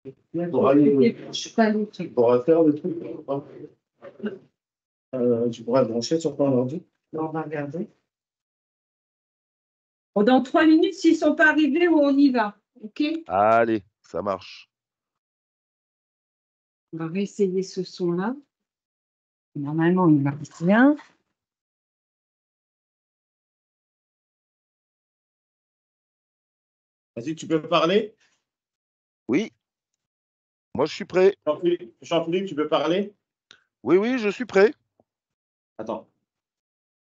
Je suis pas allée. Tu pourras faire le truc. Tu pourras brancher sur ton ordi. On va regarder. Bon, dans 3 minutes, s'ils ne sont pas arrivés, on y va. OK? Allez, ça marche. On va réessayer ce son-là. Normalement, il marche bien. Vas-y, tu peux parler? Oui, moi je suis prêt. Jean-Philippe, tu peux parler? Oui, oui, je suis prêt. Attends,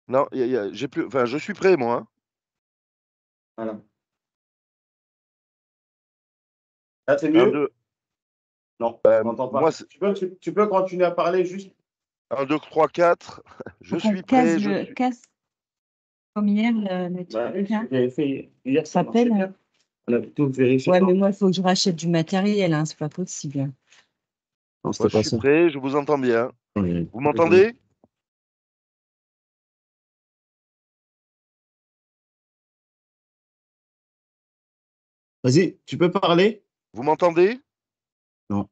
Non, j'ai plus. Enfin, je suis prêt, moi, hein. voilà. Là, c'est 1, mieux? 2. Non, Ben, je m'entends moi, pas. Tu peux continuer à parler juste. 1, 2, 3, 4. Je Faut qu'on suis prêt. casse comme hier le truc. J'avais fait hier, ça s'appelle. On avait tout vérifié. Ouais, mais moi, il faut que je rachète du matériel, hein, c'est pas possible. Non, Moi, c'était je pas suis ça. prêt. Je vous entends bien. Oui. Vous m'entendez? Vas-y, tu peux parler? Vous m'entendez? Non,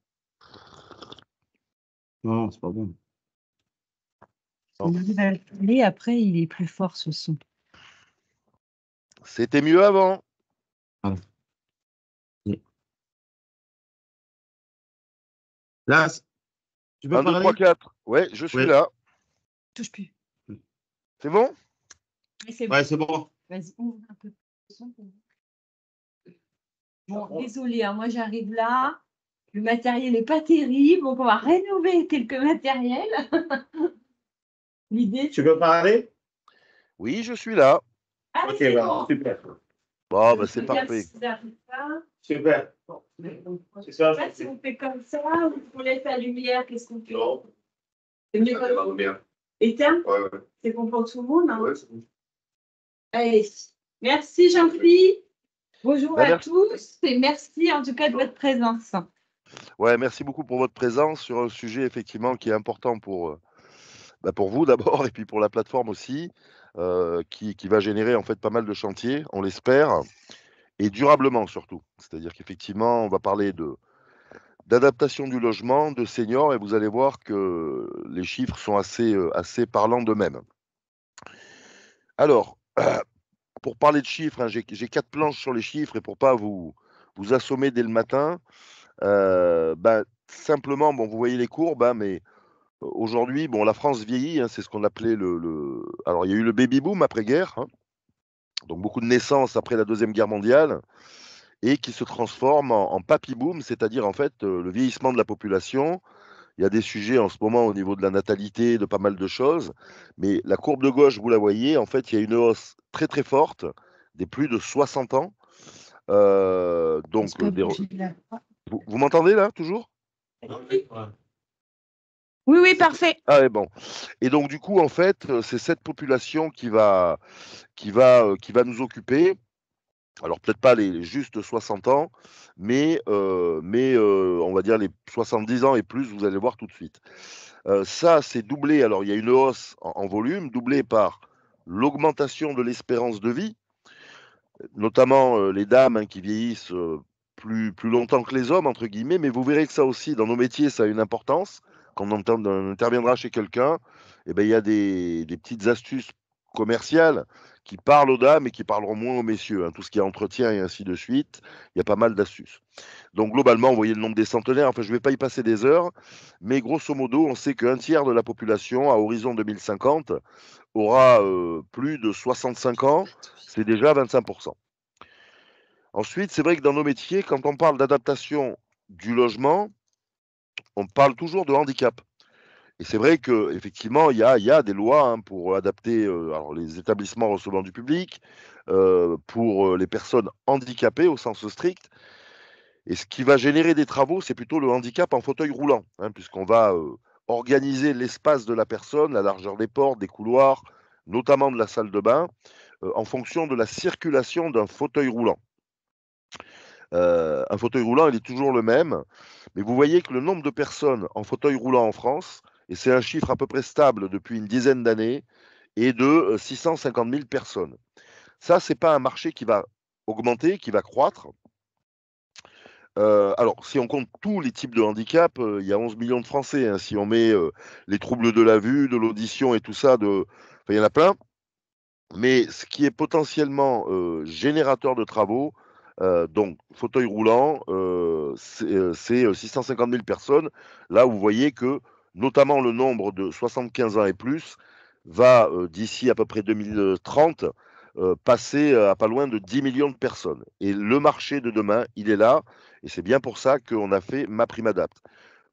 non, c'est pas bon. Non. Il arrive à le parler, après, il est plus fort ce son. C'était mieux avant. Voilà. Là, tu peux 1, 2, 3, parler? 4. Ouais, je suis Oui. là. Touche plus. C'est bon? Ouais, c'est bon. Vas-y, ouvre un peu le son. Bon, désolé, hein, moi j'arrive là. Le matériel n'est pas terrible, donc on va rénover quelques matériels. L'idée. Tu peux parler? Oui, je suis là. Ah, ok, voilà, bon. Super. Bon, Je bah, c'est regarde parfait. si ça arrive pas. Super. Bon, je sais pas si on fait comme ça ou on laisse la lumière, qu'est-ce qu'on fait? Non. C'est mieux comme ça. Bien. Éteint? Ouais, ouais. C'est bon pour tout le monde, hein? Ouais, c'est bon. Allez. Merci Jean-Philippe. Bonjour Bah, à merci. tous et merci en tout cas de votre présence. Ouais, merci beaucoup pour votre présence sur un sujet effectivement qui est important pour vous d'abord et puis pour la plateforme aussi, qui va générer en fait pas mal de chantiers, on l'espère, et durablement surtout. C'est-à-dire qu'effectivement, on va parler d'adaptation du logement, de seniors, et vous allez voir que les chiffres sont assez parlants d'eux-mêmes. Alors, pour parler de chiffres, hein, j'ai 4 planches sur les chiffres et pour pas vous assommer dès le matin, simplement, bon, vous voyez les courbes, hein, mais aujourd'hui, bon, la France vieillit, hein, c'est ce qu'on appelait alors il y a eu le baby boom après-guerre, hein, donc beaucoup de naissances après la Deuxième Guerre mondiale et qui se transforme en papy boom, c'est-à-dire en fait, le vieillissement de la population. Il y a des sujets en ce moment au niveau de la natalité, de pas mal de choses, mais la courbe de gauche, vous la voyez, en fait, il y a une hausse très, très forte des plus de 60 ans, donc des re vous m'entendez là, toujours? Oui, oui, parfait. Ah ouais, bon, et donc du coup, en fait, c'est cette population qui va nous occuper. Alors peut-être pas les juste 60 ans, mais on va dire les 70 ans et plus, vous allez voir tout de suite. Ça, c'est doublé, alors il y a une hausse en volume, doublée par l'augmentation de l'espérance de vie, notamment, les dames, hein, qui vieillissent, plus longtemps que les hommes entre guillemets, mais vous verrez que ça aussi dans nos métiers, ça a une importance. Quand on interviendra chez quelqu'un, et ben, il y a des petites astuces commerciales qui parlent aux dames et qui parleront moins aux messieurs, hein. Tout ce qui est entretien et ainsi de suite, il y a pas mal d'astuces. Donc globalement, vous voyez le nombre des centenaires, enfin je ne vais pas y passer des heures, mais grosso modo, on sait qu'un tiers de la population à horizon 2050 aura, plus de 65 ans, c'est déjà 25. Ensuite, c'est vrai que dans nos métiers, quand on parle d'adaptation du logement, on parle toujours de handicap. Et c'est vrai qu'effectivement, il y a des lois, hein, pour adapter, alors les établissements recevant du public, pour, les personnes handicapées au sens strict. Et ce qui va générer des travaux, c'est plutôt le handicap en fauteuil roulant, hein, puisqu'on va, organiser l'espace de la personne, la largeur des portes, des couloirs, notamment de la salle de bain, en fonction de la circulation d'un fauteuil roulant. Un fauteuil roulant, il est toujours le même, mais vous voyez que le nombre de personnes en fauteuil roulant en France, et c'est un chiffre à peu près stable depuis une dizaine d'années, est de 650 000 personnes. Ça, c'est pas un marché qui va augmenter, qui va croître. Alors, si on compte tous les types de handicap, il y a 11 millions de Français, hein. Si on met les troubles de la vue, de l'audition et tout ça, enfin, il y en a plein. Mais ce qui est potentiellement générateur de travaux, donc fauteuil roulant, c'est 650 000 personnes. Là, vous voyez que notamment le nombre de 75 ans et plus va, d'ici à peu près 2030, passer à pas loin de 10 millions de personnes. Et le marché de demain, il est là. Et c'est bien pour ça qu'on a fait MaPrimeAdapt.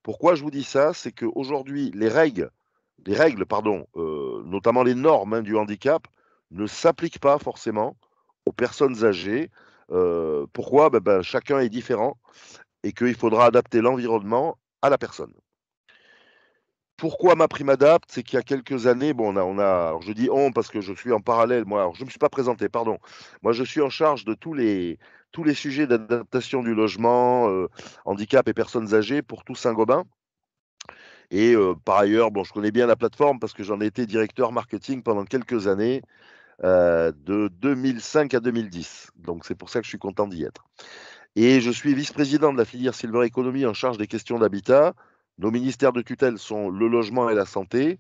Pourquoi je vous dis ça? C'est qu'aujourd'hui, les règles, pardon, notamment les normes, hein, du handicap, ne s'appliquent pas forcément aux personnes âgées. Pourquoi? Chacun est différent et qu'il faudra adapter l'environnement à la personne. Pourquoi MaPrimeAdapt? C'est qu'il y a quelques années, bon, alors je dis on parce que je suis en parallèle, moi, alors je ne me suis pas présenté, pardon. Moi, je suis en charge de tous les sujets d'adaptation du logement, handicap et personnes âgées pour tout Saint-Gobain. Et par ailleurs, bon, je connais bien la plateforme parce que j'en ai été directeur marketing pendant quelques années, de 2005 à 2010. Donc c'est pour ça que je suis content d'y être. Et je suis vice-président de la filière Silver Economy en charge des questions d'habitat. Nos ministères de tutelle sont le logement et la santé.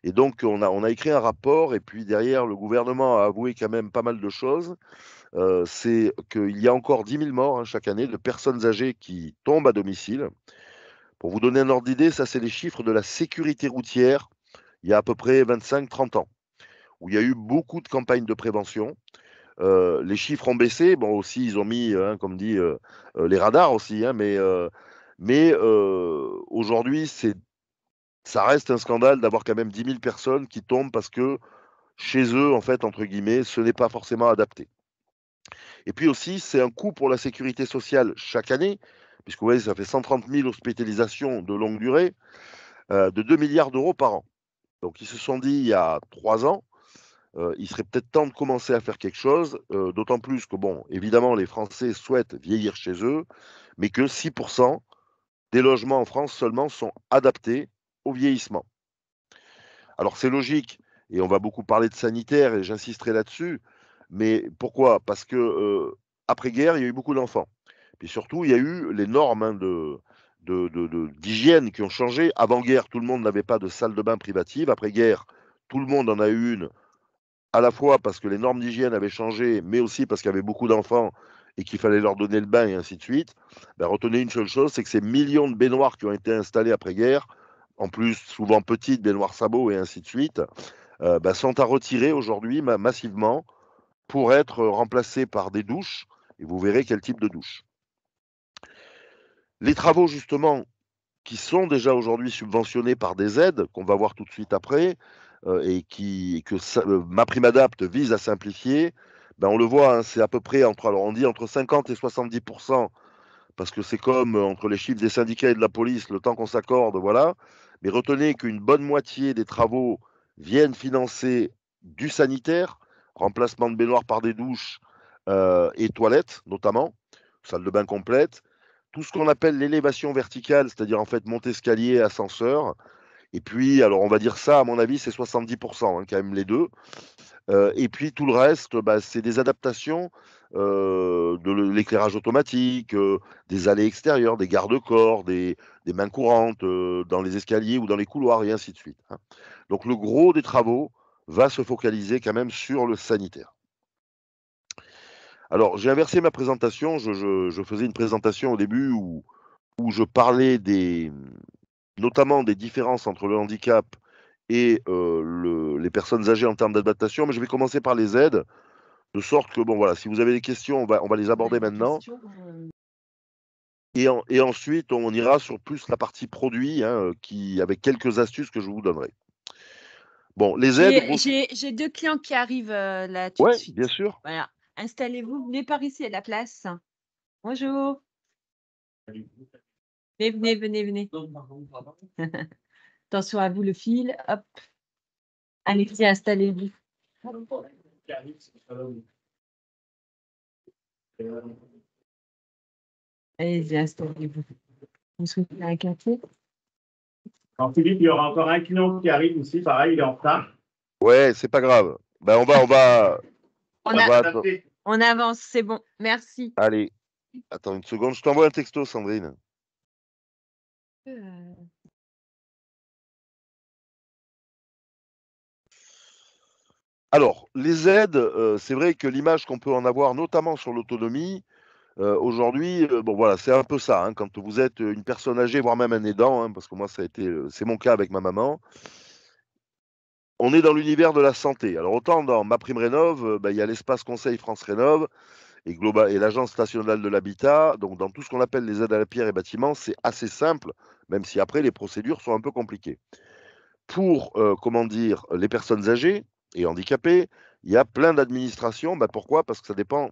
Et donc on a écrit un rapport et puis derrière, le gouvernement a avoué quand même pas mal de choses. C'est qu'il y a encore 10 000 morts, hein, chaque année de personnes âgées qui tombent à domicile. Pour vous donner un ordre d'idée, ça c'est les chiffres de la sécurité routière il y a à peu près 25-30 ans, où il y a eu beaucoup de campagnes de prévention. Les chiffres ont baissé. Bon, aussi, ils ont mis, hein, comme dit, les radars aussi, hein, mais aujourd'hui, ça reste un scandale d'avoir quand même 10 000 personnes qui tombent parce que chez eux, en fait, entre guillemets, ce n'est pas forcément adapté. Et puis aussi, c'est un coût pour la sécurité sociale chaque année, puisque vous voyez, ça fait 130 000 hospitalisations de longue durée, de 2 milliards d'euros par an. Donc, ils se sont dit il y a 3 ans, il serait peut-être temps de commencer à faire quelque chose, d'autant plus que, bon, évidemment, les Français souhaitent vieillir chez eux, mais que 6% des logements en France seulement sont adaptés au vieillissement. Alors, c'est logique, et on va beaucoup parler de sanitaire, et j'insisterai là-dessus, mais pourquoi? Parce que après-guerre, il y a eu beaucoup d'enfants. Puis surtout, il y a eu les normes, hein, d'hygiène qui ont changé. Avant-guerre, tout le monde n'avait pas de salle de bain privative. Après-guerre, tout le monde en a eu une, à la fois parce que les normes d'hygiène avaient changé, mais aussi parce qu'il y avait beaucoup d'enfants et qu'il fallait leur donner le bain et ainsi de suite. Retenez une seule chose, c'est que ces millions de baignoires qui ont été installées après-guerre, en plus souvent petites, baignoires sabots et ainsi de suite, sont à retirer aujourd'hui massivement pour être remplacées par des douches, et vous verrez quel type de douche. Les travaux justement qui sont déjà aujourd'hui subventionnés par des aides, qu'on va voir tout de suite après, et que MaPrimeAdapt vise à simplifier, on le voit, hein, c'est à peu près alors on dit entre 50 et 70%, parce que c'est comme entre les chiffres des syndicats et de la police, le temps qu'on s'accorde, voilà. Mais retenez qu'une bonne moitié des travaux viennent financer du sanitaire, remplacement de baignoires par des douches, et toilettes notamment, salle de bain complète, tout ce qu'on appelle l'élévation verticale, c'est-à-dire en fait monter escalier, ascenseur. Et puis, alors on va dire ça, à mon avis, c'est 70%, hein, quand même les deux. Et puis tout le reste, c'est des adaptations, de l'éclairage automatique, des allées extérieures, des garde-corps, des mains courantes, dans les escaliers ou dans les couloirs et ainsi de suite, hein. Donc le gros des travaux va se focaliser quand même sur le sanitaire. Alors j'ai inversé ma présentation, je faisais une présentation au début où je parlais notamment des différences entre le handicap et les personnes âgées en termes d'adaptation, mais je vais commencer par les aides, de sorte que, bon, voilà, si vous avez des questions, on va les aborder maintenant. Et ensuite, on ira sur plus la partie produit, hein, avec quelques astuces que je vous donnerai. Bon, les aides. J'ai 2 clients qui arrivent là tout de Ouais, suite. bien sûr. Voilà. Installez-vous, venez par ici, à la place. Bonjour. Venez. Attention à vous, le fil. Hop. Allez-y, installez-vous. Allez-y, installez-vous. Vous souhaitez un café? Alors, Philippe, il y aura encore un client qui arrive aussi, pareil, il est en retard. Ouais, c'est pas grave. On avance, On avance, c'est bon. Merci. Allez. Attends une seconde, je t'envoie un texto, Sandrine. Alors, les aides, c'est vrai que l'image qu'on peut en avoir, notamment sur l'autonomie, aujourd'hui, bon voilà, c'est un peu ça, hein, quand vous êtes une personne âgée, voire même un aidant, hein, parce que moi, ça a été, c'est mon cas avec ma maman. On est dans l'univers de la santé. Alors autant dans MaPrimeRénov', il y a l'espace conseil France Rénov' et l'Agence nationale de l'habitat. Donc dans tout ce qu'on appelle les aides à la pierre et bâtiments, c'est assez simple, même si après les procédures sont un peu compliquées. Pour, comment dire, les personnes âgées et handicapées, il y a plein d'administrations. Pourquoi? Parce que ça dépend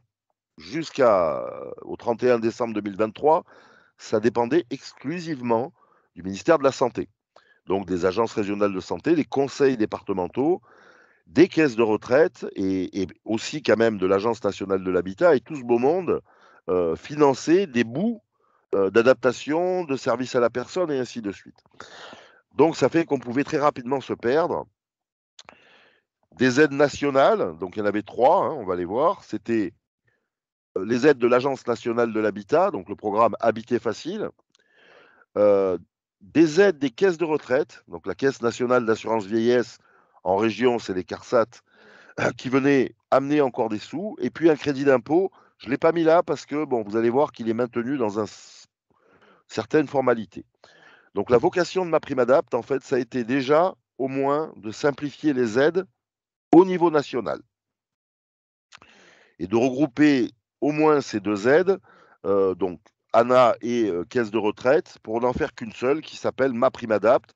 jusqu'au 31 décembre 2023, ça dépendait exclusivement du ministère de la Santé. Donc des agences régionales de santé, des conseils départementaux, des caisses de retraite et aussi quand même de l'Agence nationale de l'habitat et tout ce beau monde finançait des bouts d'adaptation, de services à la personne et ainsi de suite. Donc ça fait qu'on pouvait très rapidement se perdre. Des aides nationales, donc il y en avait 3, hein, on va les voir. C'était les aides de l'Agence nationale de l'habitat, donc le programme Habiter facile. Des aides des caisses de retraite, donc la Caisse nationale d'assurance vieillesse en région, c'est les CARSAT, qui venaient amener encore des sous, et puis un crédit d'impôt. Je ne l'ai pas mis là parce que, bon, vous allez voir qu'il est maintenu dans certaines formalités. Donc la vocation de MaPrimeAdapt', en fait, ça a été déjà au moins de simplifier les aides au niveau national et de regrouper au moins ces 2 aides, donc ANA et caisse de retraite, pour n'en faire qu'une seule qui s'appelle MaPrimeAdapt',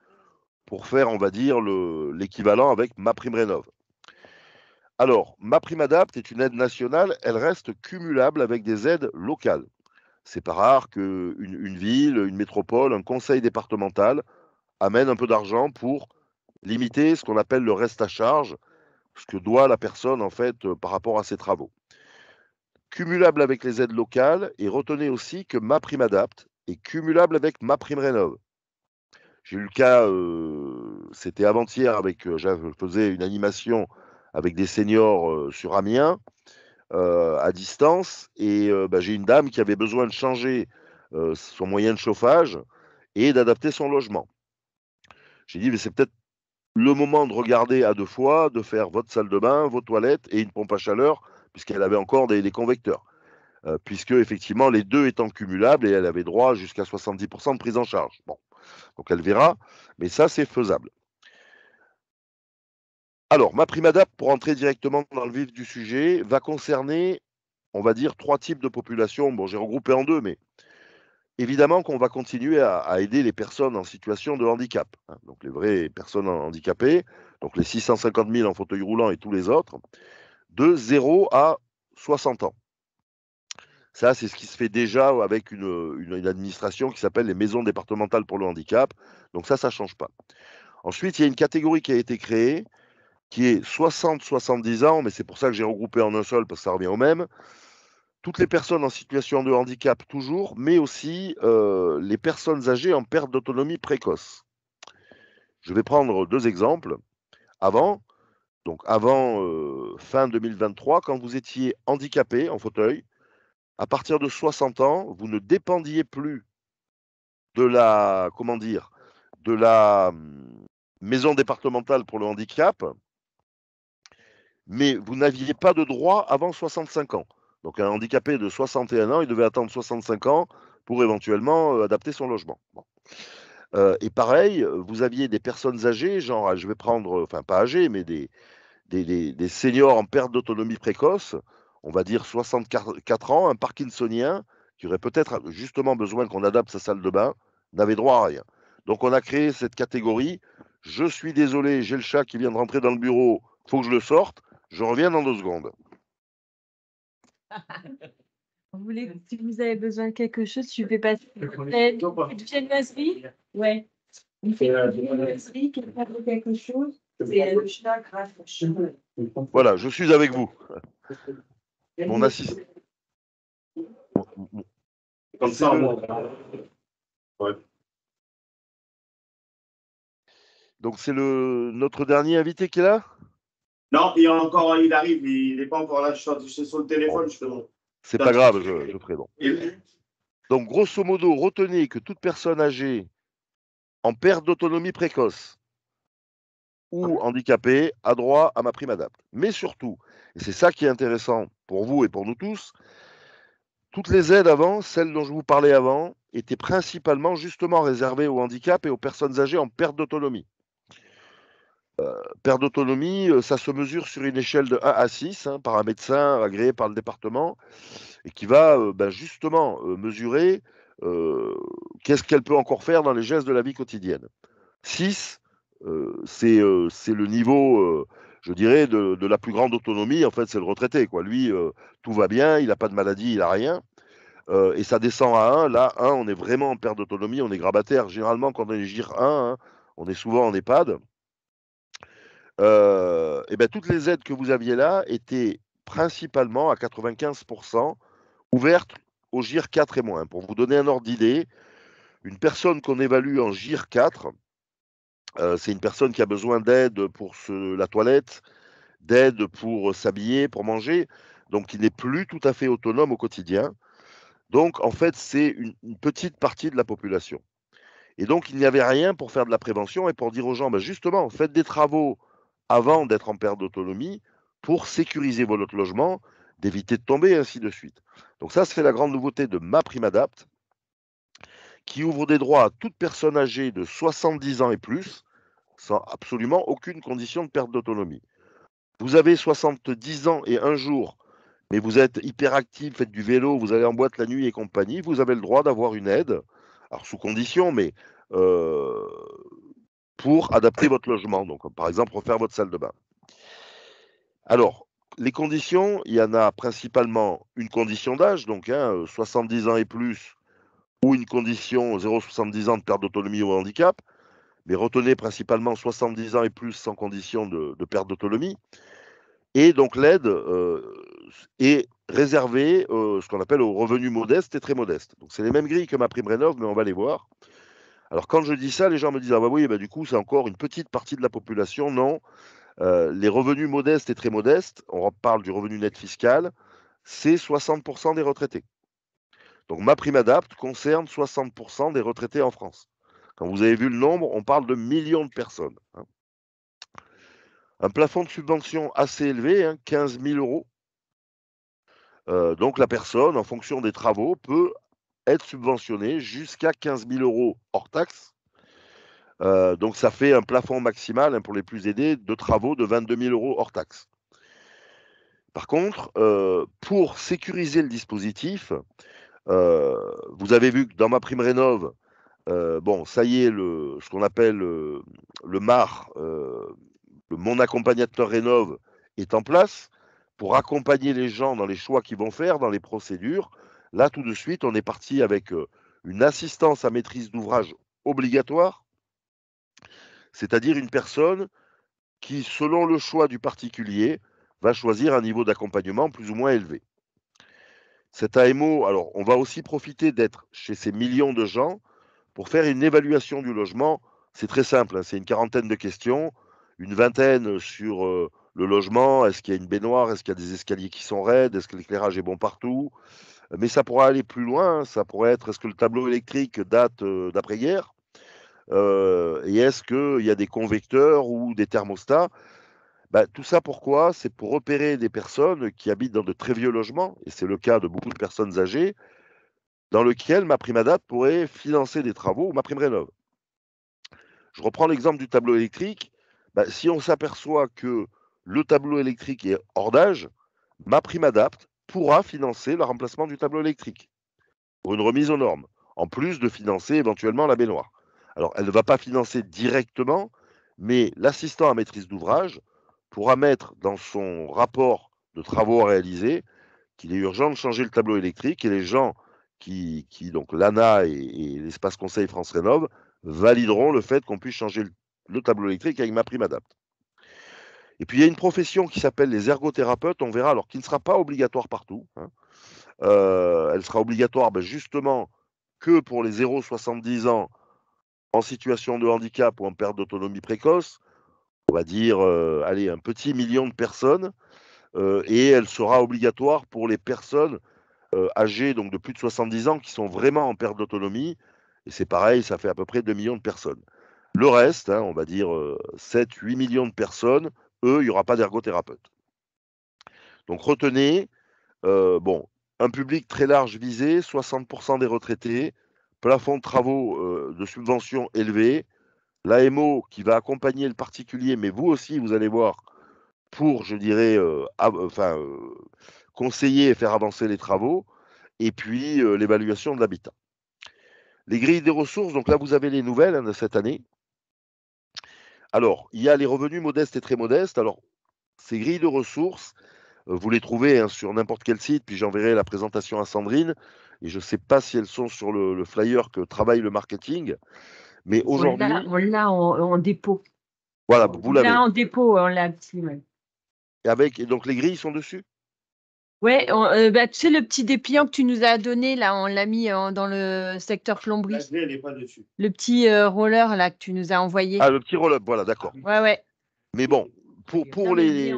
pour faire, on va dire, l'équivalent avec MaPrimeRénov'. Alors, MaPrimeAdapt' est une aide nationale, elle reste cumulable avec des aides locales. C'est pas rare qu'une ville, une métropole, un conseil départemental amène un peu d'argent pour limiter ce qu'on appelle le reste à charge, ce que doit la personne en fait par rapport à ses travaux. Cumulable avec les aides locales, et retenez aussi que MaPrimeAdapt' est cumulable avec MaPrimeRénov'. J'ai eu le cas, c'était avant-hier je faisais une animation avec des seniors sur Amiens, à distance, et j'ai une dame qui avait besoin de changer son moyen de chauffage et d'adapter son logement. J'ai dit, mais c'est peut-être le moment de regarder à 2 fois, de faire votre salle de bain, vos toilettes et une pompe à chaleur, puisqu'elle avait encore des convecteurs. Puisque effectivement, les 2 étant cumulables, et elle avait droit jusqu'à 70% de prise en charge. Bon, donc elle verra, mais ça, c'est faisable. Alors, MaPrimeAdapt', pour entrer directement dans le vif du sujet, va concerner, on va dire, 3 types de populations. Bon, j'ai regroupé en 2, mais évidemment qu'on va continuer à aider les personnes en situation de handicap, hein, donc les vraies personnes handicapées, donc les 650 000 en fauteuil roulant et tous les autres, de 0 à 60 ans. Ça, c'est ce qui se fait déjà avec une administration qui s'appelle les maisons départementales pour le handicap. Donc ça ne change pas. Ensuite, il y a une catégorie qui a été créée, qui est 60-70 ans, mais c'est pour ça que j'ai regroupé en un seul, parce que ça revient au même. Toutes les personnes en situation de handicap toujours, mais aussi les personnes âgées en perte d'autonomie précoce. Je vais prendre 2 exemples. Avant fin 2023, quand vous étiez handicapé en fauteuil, à partir de 60 ans, vous ne dépendiez plus de la, comment dire, de la maison départementale pour le handicap, mais vous n'aviez pas de droit avant 65 ans. Donc un handicapé de 61 ans, il devait attendre 65 ans pour éventuellement adapter son logement. Bon. Et pareil, vous aviez des personnes âgées, genre, je vais prendre, enfin pas âgées, mais des seniors en perte d'autonomie précoce, on va dire 64 ans, un parkinsonien, qui aurait peut-être justement besoin qu'on adapte sa salle de bain, n'avait droit à rien. Donc on a créé cette catégorie. Je suis désolé, j'ai le chat qui vient de rentrer dans le bureau, il faut que je le sorte, je reviens dans 2 secondes. Si vous avez besoin de quelque chose, tu fais passer une viennoiserie. Ouais. Une viennoiserie, quelqu'un veut quelque chose. C'est le chat grave. Voilà, je suis avec vous. Mon assistant. Comme ça, ouais. Donc c'est notre dernier invité qui est là? Non, il arrive, il n'est pas encore là, je suis sur le téléphone justement. C'est pas grave, je ferai bon. Donc, grosso modo, retenez que toute personne âgée en perte d'autonomie précoce ou handicapée a droit à MaPrimeAdapt. Mais surtout, et c'est ça qui est intéressant pour vous et pour nous tous, toutes les aides avant, celles dont je vous parlais avant, étaient principalement justement réservées au handicap et aux personnes âgées en perte d'autonomie. Perte d'autonomie, ça se mesure sur une échelle de 1 à 6 hein, par un médecin agréé par le département et qui va justement mesurer qu'est-ce qu'elle peut encore faire dans les gestes de la vie quotidienne. 6, c'est le niveau, je dirais, de la plus grande autonomie. En fait, c'est le retraité, quoi. Lui, tout va bien, il n'a pas de maladie, il n'a rien. Et ça descend à 1. Là, 1, on est vraiment en perte d'autonomie, on est grabataire. Généralement, quand on est GIR 1, hein, on est souvent en EHPAD. Et ben, toutes les aides que vous aviez là étaient principalement à 95% ouvertes au GIR 4 et moins. Pour vous donner un ordre d'idée, une personne qu'on évalue en GIR 4, c'est une personne qui a besoin d'aide pour la toilette, d'aide pour s'habiller, pour manger, donc qui n'est plus tout à fait autonome au quotidien. Donc, en fait, c'est une petite partie de la population. Et donc, il n'y avait rien pour faire de la prévention et pour dire aux gens, justement, faites des travaux avant d'être en perte d'autonomie pour sécuriser votre logement, d'éviter de tomber, et ainsi de suite. Donc ça, c'est la grande nouveauté de MaPrimeAdapt, qui ouvre des droits à toute personne âgée de 70 ans et plus, sans absolument aucune condition de perte d'autonomie. Vous avez 70 ans et un jour, mais vous êtes hyperactif, faites du vélo, vous allez en boîte la nuit et compagnie, vous avez le droit d'avoir une aide, alors sous condition, mais pour adapter votre logement. Donc, par exemple, refaire votre salle de bain. Alors, les conditions, il y en a principalement une condition d'âge, donc 70 ans et plus, ou une condition 0,70 ans de perte d'autonomie ou handicap, mais retenez principalement 70 ans et plus sans condition de perte d'autonomie. Et donc l'aide est réservée, ce qu'on appelle aux revenus modestes et très modestes. Donc c'est les mêmes grilles que MaPrimeRénov', mais on va les voir. Alors quand je dis ça, les gens me disent « Ah bah oui, du coup c'est encore une petite partie de la population ». Non, les revenus modestes et très modestes, on parle du revenu net fiscal, c'est 60% des retraités. Donc MaPrimeAdapt concerne 60% des retraités en France. Quand vous avez vu le nombre, on parle de millions de personnes. Hein. Un plafond de subvention assez élevé, 15 000 euros. Donc la personne, en fonction des travaux, peut être subventionnée jusqu'à 15 000 euros hors taxe. Donc ça fait un plafond maximal pour les plus aidés de travaux de 22 000 euros hors taxe. Par contre, pour sécuriser le dispositif, vous avez vu que dans MaPrimeRénov', ça y est, ce qu'on appelle le MAR, Mon Accompagnateur Rénov', est en place pour accompagner les gens dans les choix qu'ils vont faire, dans les procédures. Là, tout de suite, on est parti avec une assistance à maîtrise d'ouvrage obligatoire, c'est-à-dire une personne qui, selon le choix du particulier, va choisir un niveau d'accompagnement plus ou moins élevé. Cet AMO, alors, on va aussi profiter d'être chez ces millions de gens pour faire une évaluation du logement. C'est très simple, c'est une quarantaine de questions, une vingtaine sur le logement. Est-ce qu'il y a une baignoire? Est-ce qu'il y a des escaliers qui sont raides? Est-ce que l'éclairage est bon partout? Mais ça pourra aller plus loin. Ça pourrait être, est-ce que le tableau électrique date d'après-guerre? Et est-ce qu'il y a des convecteurs ou des thermostats? Tout ça, pourquoi? C'est pour repérer des personnes qui habitent dans de très vieux logements, et c'est le cas de beaucoup de personnes âgées, dans lequel MaPrimeAdapt pourrait financer des travaux ou MaPrimeRénov'. Je reprends l'exemple du tableau électrique. Si on s'aperçoit que le tableau électrique est hors d'âge, MaPrimeAdapt pourra financer le remplacement du tableau électrique pour une remise aux normes, en plus de financer éventuellement la baignoire. Alors, elle ne va pas financer directement, mais l'assistant à maîtrise d'ouvrage pourra mettre dans son rapport de travaux à réaliser qu'il est urgent de changer le tableau électrique, et les gens donc l'ANA et l'espace conseil France Rénov' valideront le fait qu'on puisse changer le tableau électrique avec MaPrimeAdapt. Et puis il y a une profession qui s'appelle les ergothérapeutes, on verra, alors qui ne sera pas obligatoire partout. Elle sera obligatoire justement que pour les 0,70 ans en situation de handicap ou en perte d'autonomie précoce, on va dire, un petit million de personnes, et elle sera obligatoire pour les personnes âgés donc de plus de 70 ans qui sont vraiment en perte d'autonomie. Et c'est pareil, ça fait à peu près 2 millions de personnes. Le reste, hein, on va dire 7-8 millions de personnes, eux, il n'y aura pas d'ergothérapeute. Donc retenez, bon, un public très large visé, 60% des retraités, plafond de travaux de subvention élevé, l'AMO qui va accompagner le particulier, mais vous aussi, vous allez voir, pour, je dirais, conseiller et faire avancer les travaux, et puis l'évaluation de l'habitat. Les grilles des ressources, donc là, vous avez les nouvelles hein, de cette année. Alors, il y a les revenus modestes et très modestes. Alors, ces grilles de ressources, vous les trouvez hein, sur n'importe quel site, puis j'enverrai la présentation à Sandrine. Et je ne sais pas si elles sont sur le flyer que travaille le marketing. Mais aujourd'hui. On l'a en dépôt. Voilà, vous l'avez. Là, en dépôt, on l'a petit. Ouais. Et donc les grilles sont dessus? Ouais, tu sais, le petit dépliant que tu nous as donné, là, on l'a mis dans le secteur plomberie. La grille, elle n'est pas dessus. Le petit roller, là, que tu nous as envoyé. Ah, le petit roll-up, voilà, d'accord. Ouais. Mais bon, pour les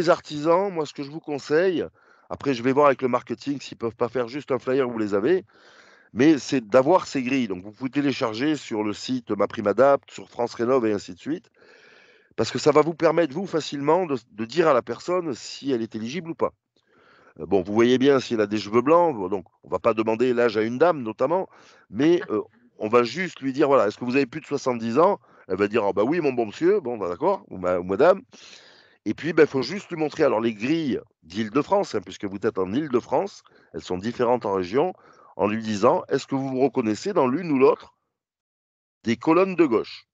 artisans, moi, ce que je vous conseille, après, je vais voir avec le marketing s'ils ne peuvent pas faire juste un flyer, vous les avez, mais c'est d'avoir ces grilles. Donc, vous pouvez télécharger sur le site MaPrimeAdapt, sur France Rénov et ainsi de suite, parce que ça va vous permettre, vous, facilement, de dire à la personne si elle est éligible ou pas. Bon, vous voyez bien si elle a des cheveux blancs, donc on ne va pas demander l'âge à une dame, notamment, mais on va juste lui dire, voilà, est-ce que vous avez plus de 70 ans? Elle va dire, ah bah oui, mon bon monsieur, bon, bah, d'accord, ou madame. Et puis, il faut juste lui montrer, alors les grilles d'Île-de-France, hein, puisque vous êtes en Île-de-France, elles sont différentes en région, en lui disant, est-ce que vous vous reconnaissez dans l'une ou l'autre des colonnes de gauche?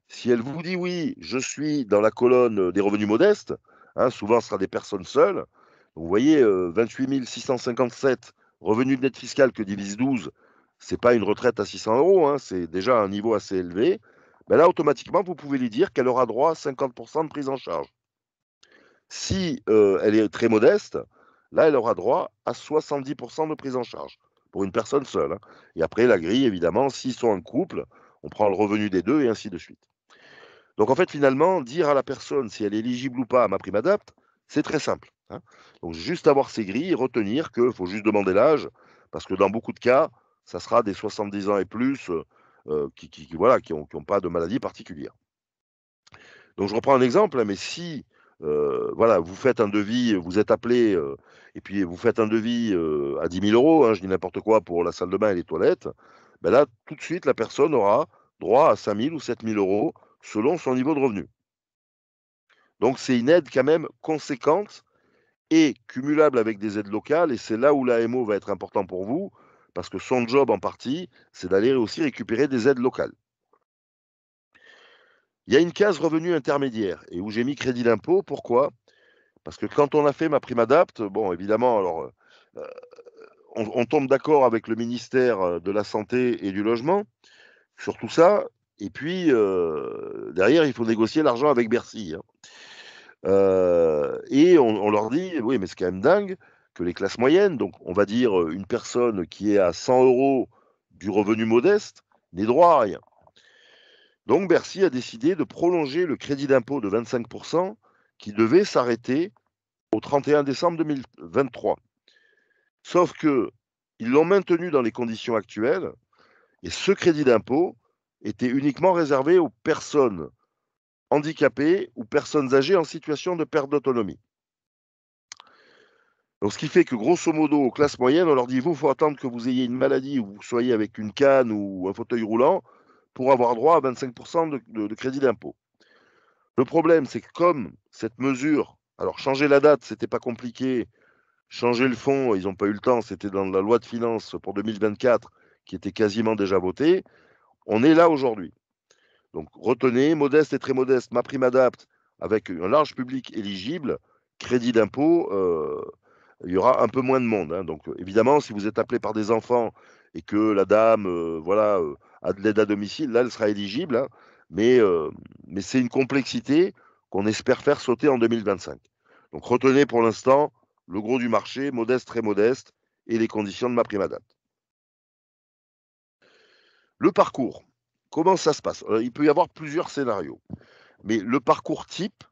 Si elle vous dit oui, je suis dans la colonne des revenus modestes, hein, souvent ce sera des personnes seules, vous voyez, 28 657 revenus net fiscal que divise 12, c'est pas une retraite à 600 €, hein, c'est déjà un niveau assez élevé. Ben là, automatiquement, vous pouvez lui dire qu'elle aura droit à 50% de prise en charge. Si elle est très modeste, là, elle aura droit à 70% de prise en charge pour une personne seule. Hein. Et après, la grille, évidemment, s'ils sont un couple, on prend le revenu des deux et ainsi de suite. Donc en fait, finalement, dire à la personne si elle est éligible ou pas à MaPrimeAdapt, c'est très simple. Hein. Donc juste avoir ces grilles et retenir qu'il faut juste demander l'âge, parce que dans beaucoup de cas, ça sera des 70 ans et plus qui n'ont pas de maladie particulière. Donc je reprends un exemple, hein, mais si voilà, vous faites un devis, vous êtes appelé, et puis vous faites un devis à 10 000 €, hein, je dis n'importe quoi pour la salle de bain et les toilettes, ben là, tout de suite, la personne aura droit à 5 000 ou 7 000 € selon son niveau de revenu. Donc c'est une aide quand même conséquente et cumulable avec des aides locales, et c'est là où l'AMO va être important pour vous, parce que son job en partie, c'est d'aller aussi récupérer des aides locales. Il y a une case revenu intermédiaire, et où j'ai mis crédit d'impôt, pourquoi? Parce que quand on a fait MaPrimeAdapt, bon évidemment, alors on tombe d'accord avec le ministère de la Santé et du Logement sur tout ça, et puis derrière, il faut négocier l'argent avec Bercy. Hein. Et on leur dit, oui, mais c'est quand même dingue que les classes moyennes, donc on va dire une personne qui est à 100 € du revenu modeste, n'ait droit à rien. Donc Bercy a décidé de prolonger le crédit d'impôt de 25% qui devait s'arrêter au 31 décembre 2023. Sauf que ils l'ont maintenu dans les conditions actuelles, et ce crédit d'impôt était uniquement réservé aux personnes handicapées ou personnes âgées en situation de perte d'autonomie. Donc, ce qui fait que, grosso modo, aux classes moyennes, on leur dit, vous, il faut attendre que vous ayez une maladie ou vous soyez avec une canne ou un fauteuil roulant pour avoir droit à 25% de crédit d'impôt. Le problème, c'est que comme cette mesure, alors changer la date, c'était pas compliqué, changer le fond, ils n'ont pas eu le temps, c'était dans la loi de finances pour 2024 qui était quasiment déjà votée, on est là aujourd'hui. Donc retenez, modeste et très modeste, MaPrimeAdapt, avec un large public éligible, crédit d'impôt, il y aura un peu moins de monde. Hein. Donc évidemment, si vous êtes appelé par des enfants et que la dame a de l'aide à domicile, là, elle sera éligible. Hein. Mais c'est une complexité qu'on espère faire sauter en 2025. Donc retenez pour l'instant le gros du marché, modeste, très modeste, et les conditions de MaPrimeAdapt. Le parcours, comment ça se passe? Il peut y avoir plusieurs scénarios. Mais le parcours type,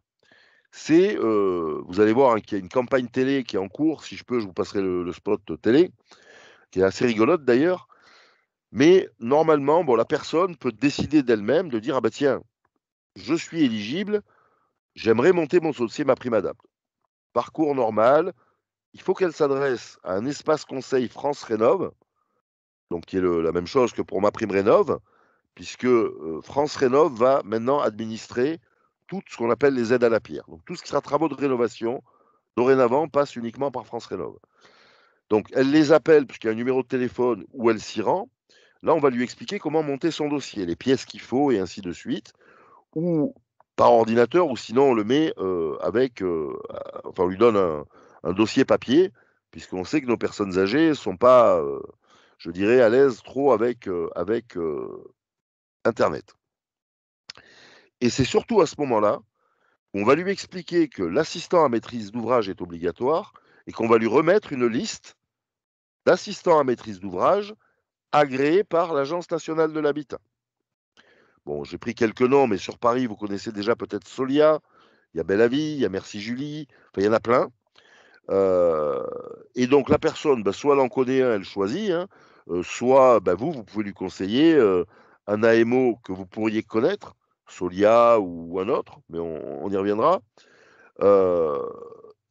c'est, vous allez voir hein, qu'il y a une campagne télé qui est en cours, si je peux, je vous passerai le spot télé, qui est assez rigolote d'ailleurs, mais normalement, bon, la personne peut décider d'elle-même de dire, ah bah tiens, je suis éligible, j'aimerais monter mon dossier MaPrimeAdapt. Parcours normal, il faut qu'elle s'adresse à un espace conseil France Rénov', donc qui est la même chose que pour MaPrimeRénov', puisque France Rénov' va maintenant administrer tout ce qu'on appelle les aides à la pierre. Donc tout ce qui sera travaux de rénovation, dorénavant, passe uniquement par France Rénov'. Donc elle les appelle, puisqu'il y a un numéro de téléphone où elle s'y rend. Là, on va lui expliquer comment monter son dossier, les pièces qu'il faut et ainsi de suite, ou par ordinateur, ou sinon on le met enfin on lui donne un dossier papier, puisqu'on sait que nos personnes âgées ne sont pas, je dirais, à l'aise trop avec Internet. Et c'est surtout à ce moment-là qu'on va lui expliquer que l'assistant à maîtrise d'ouvrage est obligatoire et qu'on va lui remettre une liste d'assistants à maîtrise d'ouvrage agréés par l'Agence nationale de l'habitat. Bon, j'ai pris quelques noms, mais sur Paris, vous connaissez déjà peut-être Solia, il y a Belle-Avie, il y a Merci Julie, enfin, il y en a plein. Et donc la personne, bah, soit elle en connaît un, elle choisit, hein, soit bah, vous pouvez lui conseiller un AMO que vous pourriez connaître, Solia ou un autre, mais on y reviendra.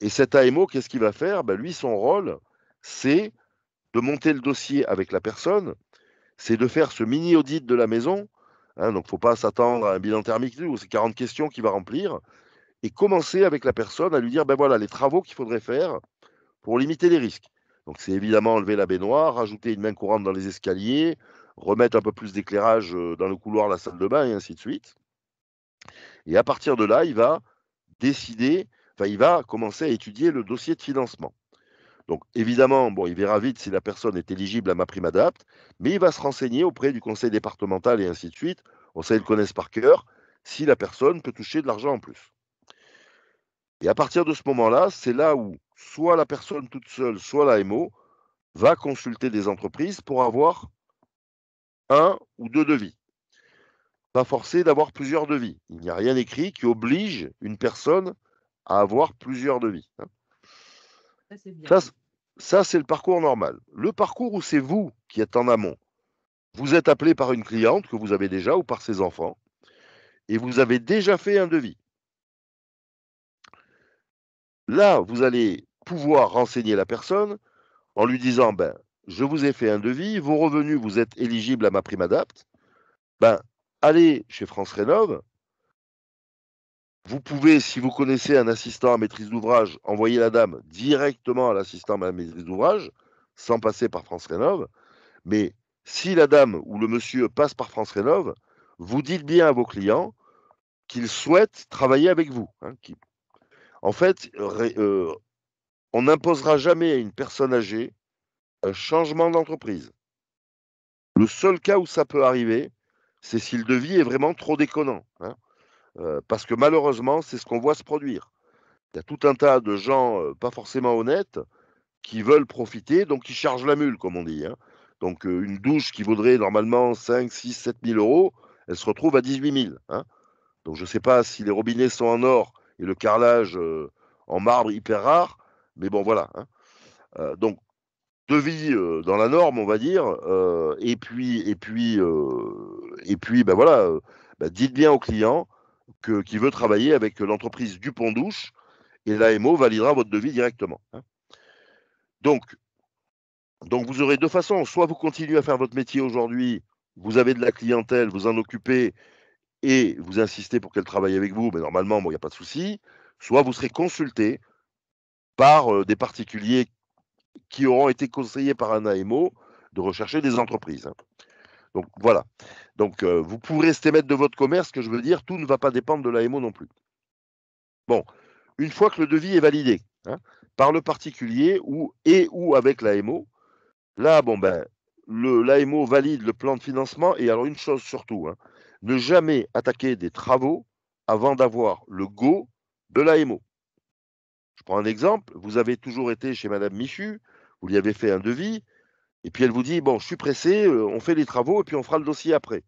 Et cet AMO, qu'est-ce qu'il va faire? Bah, lui, son rôle, c'est de monter le dossier avec la personne, c'est de faire ce mini audit de la maison. Hein, donc, il ne faut pas s'attendre à un bilan thermique, c'est 40 questions qu'il va remplir, et commencer avec la personne à lui dire, ben voilà, les travaux qu'il faudrait faire pour limiter les risques. Donc, c'est évidemment enlever la baignoire, rajouter une main courante dans les escaliers, remettre un peu plus d'éclairage dans le couloir, la salle de bain, et ainsi de suite. Et à partir de là, il va décider, enfin, il va commencer à étudier le dossier de financement. Donc, évidemment, bon, il verra vite si la personne est éligible à MaPrimeAdapt, mais il va se renseigner auprès du conseil départemental et ainsi de suite. On sait, ils le connaissent par cœur, si la personne peut toucher de l'argent en plus. Et à partir de ce moment-là, c'est là où soit la personne toute seule, soit l'AMO va consulter des entreprises pour avoir un ou deux devis. Pas forcé d'avoir plusieurs devis. Il n'y a rien écrit qui oblige une personne à avoir plusieurs devis. Ça, c'est bien. Ça, c'est le parcours normal. Le parcours où c'est vous qui êtes en amont. Vous êtes appelé par une cliente que vous avez déjà ou par ses enfants et vous avez déjà fait un devis. Là, vous allez pouvoir renseigner la personne en lui disant, ben, je vous ai fait un devis, vos revenus, vous êtes éligible à MaPrimeAdapt. Ben, allez chez France Rénov'. Vous pouvez, si vous connaissez un assistant à maîtrise d'ouvrage, envoyer la dame directement à l'assistant à maîtrise d'ouvrage, sans passer par France Rénov'. Mais si la dame ou le monsieur passe par France Rénov', vous dites bien à vos clients qu'ils souhaitent travailler avec vous. Hein, en fait, on n'imposera jamais à une personne âgée un changement d'entreprise. Le seul cas où ça peut arriver, c'est si le devis est vraiment trop déconnant. Hein, parce que malheureusement, c'est ce qu'on voit se produire. Il y a tout un tas de gens pas forcément honnêtes qui veulent profiter, donc qui chargent la mule, comme on dit. Hein. Donc une douche qui vaudrait normalement 5, 6, 7 000 euros, elle se retrouve à 18 000. Hein. Donc je ne sais pas si les robinets sont en or et le carrelage en marbre hyper rare, mais bon voilà. Hein. Donc devis dans la norme, on va dire, et puis ben voilà, ben dites bien au client qui veut travailler avec l'entreprise Dupont Douche et l'AMO validera votre devis directement. Hein. Donc vous aurez deux façons, soit vous continuez à faire votre métier aujourd'hui, vous avez de la clientèle, vous en occupez et vous insistez pour qu'elle travaille avec vous, mais normalement, bon, il n'y a pas de souci, soit vous serez consulté par des particuliers qui auront été conseillés par un AMO de rechercher des entreprises. Hein. Donc voilà. Donc vous pourrez rester maître de votre commerce, ce que je veux dire, tout ne va pas dépendre de l'AMO non plus. Bon, une fois que le devis est validé hein, par le particulier ou avec l'AMO, là, bon ben, l'AMO valide le plan de financement et alors une chose surtout, hein, ne jamais attaquer des travaux avant d'avoir le go de l'AMO. Je prends un exemple, vous avez toujours été chez Madame Michu, vous lui avez fait un devis, et puis elle vous dit, bon, je suis pressé, on fait les travaux et puis on fera le dossier après.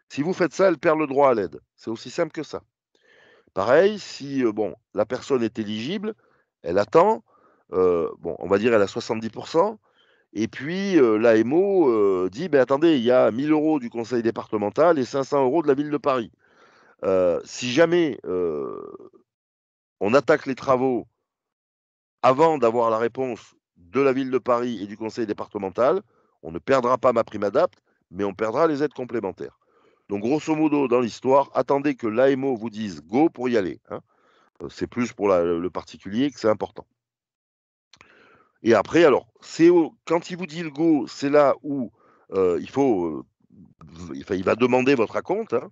Si vous faites ça, elle perd le droit à l'aide. C'est aussi simple que ça. Pareil, si la personne est éligible, elle attend, on va dire elle a 70%, et puis l'AMO dit, ben attendez, il y a 1000 € du conseil départemental et 500 € de la ville de Paris. Si jamais on attaque les travaux avant d'avoir la réponse de la ville de Paris et du conseil départemental, on ne perdra pas ma prime adapte, mais on perdra les aides complémentaires. Donc grosso modo, dans l'histoire, attendez que l'AMO vous dise go pour y aller. Hein. C'est plus pour le particulier que c'est important. Et après, alors, quand il vous dit le go, c'est là où il va demander votre acompte. Hein.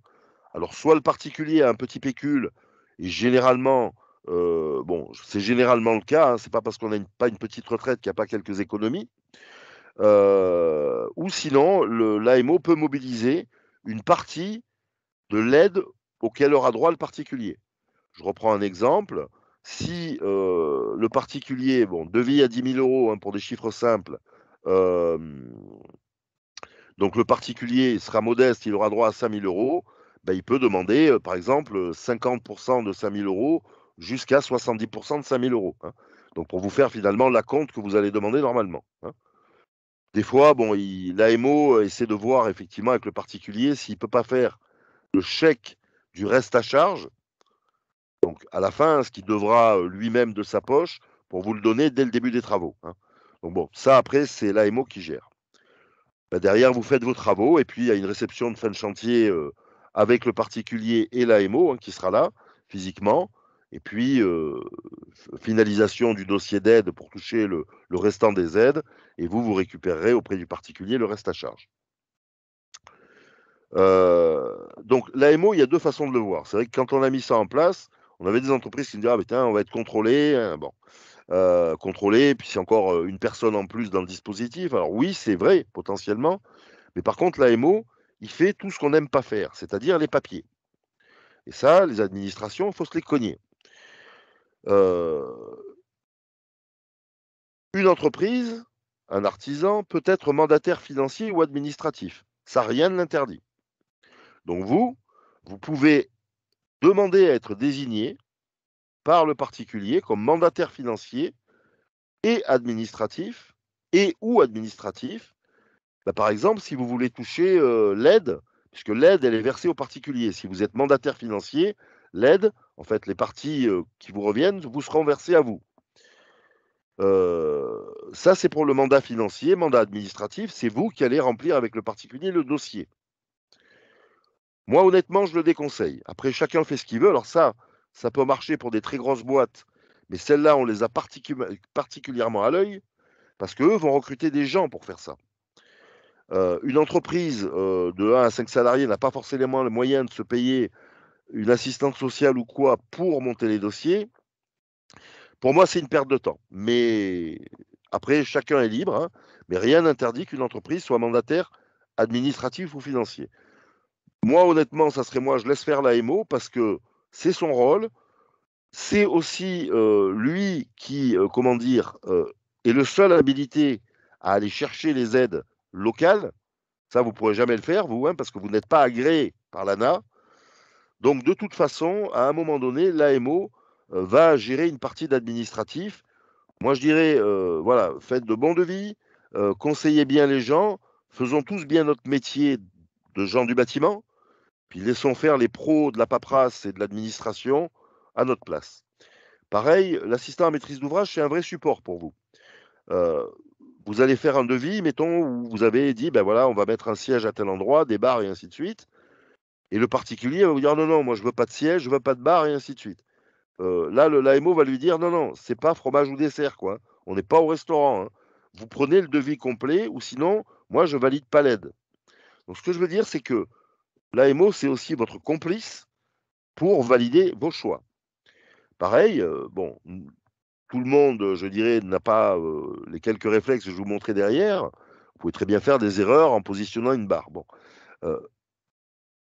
Alors, soit le particulier a un petit pécule, et généralement, c'est généralement le cas, hein, c'est pas parce qu'on n'a pas une petite retraite qu'il n'y a pas quelques économies, ou sinon, l'AMO peut mobiliser une partie de l'aide auquel aura droit le particulier. Je reprends un exemple. Si le particulier, devis à 10 000 € hein, pour des chiffres simples, donc le particulier sera modeste, il aura droit à 5 000 €, il peut demander, par exemple, 50% de 5 000 € jusqu'à 70% de 5 000 €. Hein. Donc pour vous faire finalement l'acompte que vous allez demander normalement. Hein. Des fois, l'AMO essaie de voir effectivement avec le particulier s'il ne peut pas faire le chèque du reste à charge. Donc, à la fin, ce qu'il devra lui-même de sa poche pour vous le donner dès le début des travaux. Hein. Donc, ça, après, c'est l'AMO qui gère. Derrière, vous faites vos travaux et puis il y a une réception de fin de chantier avec le particulier et l'AMO qui sera là physiquement. Et puis, finalisation du dossier d'aide pour toucher le restant des aides. Et vous récupérerez auprès du particulier le reste à charge. Donc, l'AMO, il y a deux façons de le voir. C'est vrai que quand on a mis ça en place, on avait des entreprises qui nous disaient, tiens, on va être contrôlé. Hein, contrôlé, puis c'est encore une personne en plus dans le dispositif. Alors oui, c'est vrai, potentiellement. Mais par contre, l'AMO, il fait tout ce qu'on n'aime pas faire, c'est-à-dire les papiers. Et ça, les administrations, il faut se les cogner. Une entreprise, un artisan, peut être mandataire financier ou administratif. Ça, rien ne l'interdit. Donc vous pouvez demander à être désigné par le particulier comme mandataire financier et administratif, par exemple, si vous voulez toucher l'aide, puisque l'aide, elle est versée aux particuliers. Si vous êtes mandataire financier, l'aide, en fait, les parties qui vous reviennent, vous seront versées à vous. Ça, c'est pour le mandat financier. Mandat administratif, c'est vous qui allez remplir avec le particulier le dossier. Moi, honnêtement, je le déconseille. Après, chacun fait ce qu'il veut. Alors ça peut marcher pour des très grosses boîtes, mais celles-là, on les a particulièrement à l'œil, parce qu'eux vont recruter des gens pour faire ça. Une entreprise de 1 à 5 salariés n'a pas forcément les moyens de se payer une assistante sociale ou quoi pour monter les dossiers. Pour moi, c'est une perte de temps. Mais après, chacun est libre, hein, mais rien n'interdit qu'une entreprise soit mandataire administratif ou financier. Moi, honnêtement, ça serait moi, je laisse faire l'AMO parce que c'est son rôle. C'est aussi lui qui, est le seul habilité à aller chercher les aides locales. Ça, vous ne pourrez jamais le faire, vous, hein, parce que vous n'êtes pas agréé par l'ANA. Donc, de toute façon, à un moment donné, l'AMO va gérer une partie d'administratif. Moi, je dirais, faites de bons devis, conseillez bien les gens, faisons tous bien notre métier de gens du bâtiment, puis laissons faire les pros de la paperasse et de l'administration à notre place. Pareil, l'assistant à maîtrise d'ouvrage, c'est un vrai support pour vous. Vous allez faire un devis, mettons, où vous avez dit, on va mettre un siège à tel endroit, des barres et ainsi de suite. Et le particulier va vous dire, non, moi je veux pas de siège, je veux pas de barres et ainsi de suite. Là, l'AMO va lui dire, non, c'est pas fromage ou dessert, quoi. On n'est pas au restaurant. Hein. Vous prenez le devis complet, ou sinon, moi je valide pas l'aide. Donc ce que je veux dire, c'est que l'AMO, c'est aussi votre complice pour valider vos choix. Pareil, tout le monde, je dirais, n'a pas les quelques réflexes que je vous montrais derrière. Vous pouvez très bien faire des erreurs en positionnant une barre.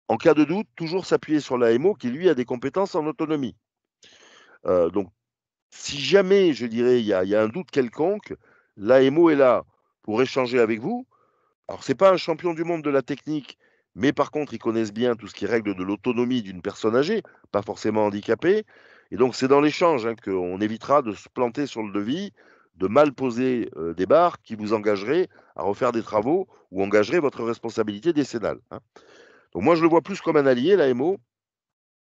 En cas de doute, toujours s'appuyer sur l'AMO qui, lui, a des compétences en autonomie. Donc, si jamais, je dirais, il y a un doute quelconque, l'AMO est là pour échanger avec vous. Alors, ce n'est pas un champion du monde de la technique, mais par contre, ils connaissent bien tout ce qui est règle de l'autonomie d'une personne âgée, pas forcément handicapée. Et donc, c'est dans l'échange qu'on évitera de se planter sur le devis, de mal poser des barres qui vous engageraient à refaire des travaux ou engageraient votre responsabilité décennale. Donc, moi, je le vois plus comme un allié, l'AMO,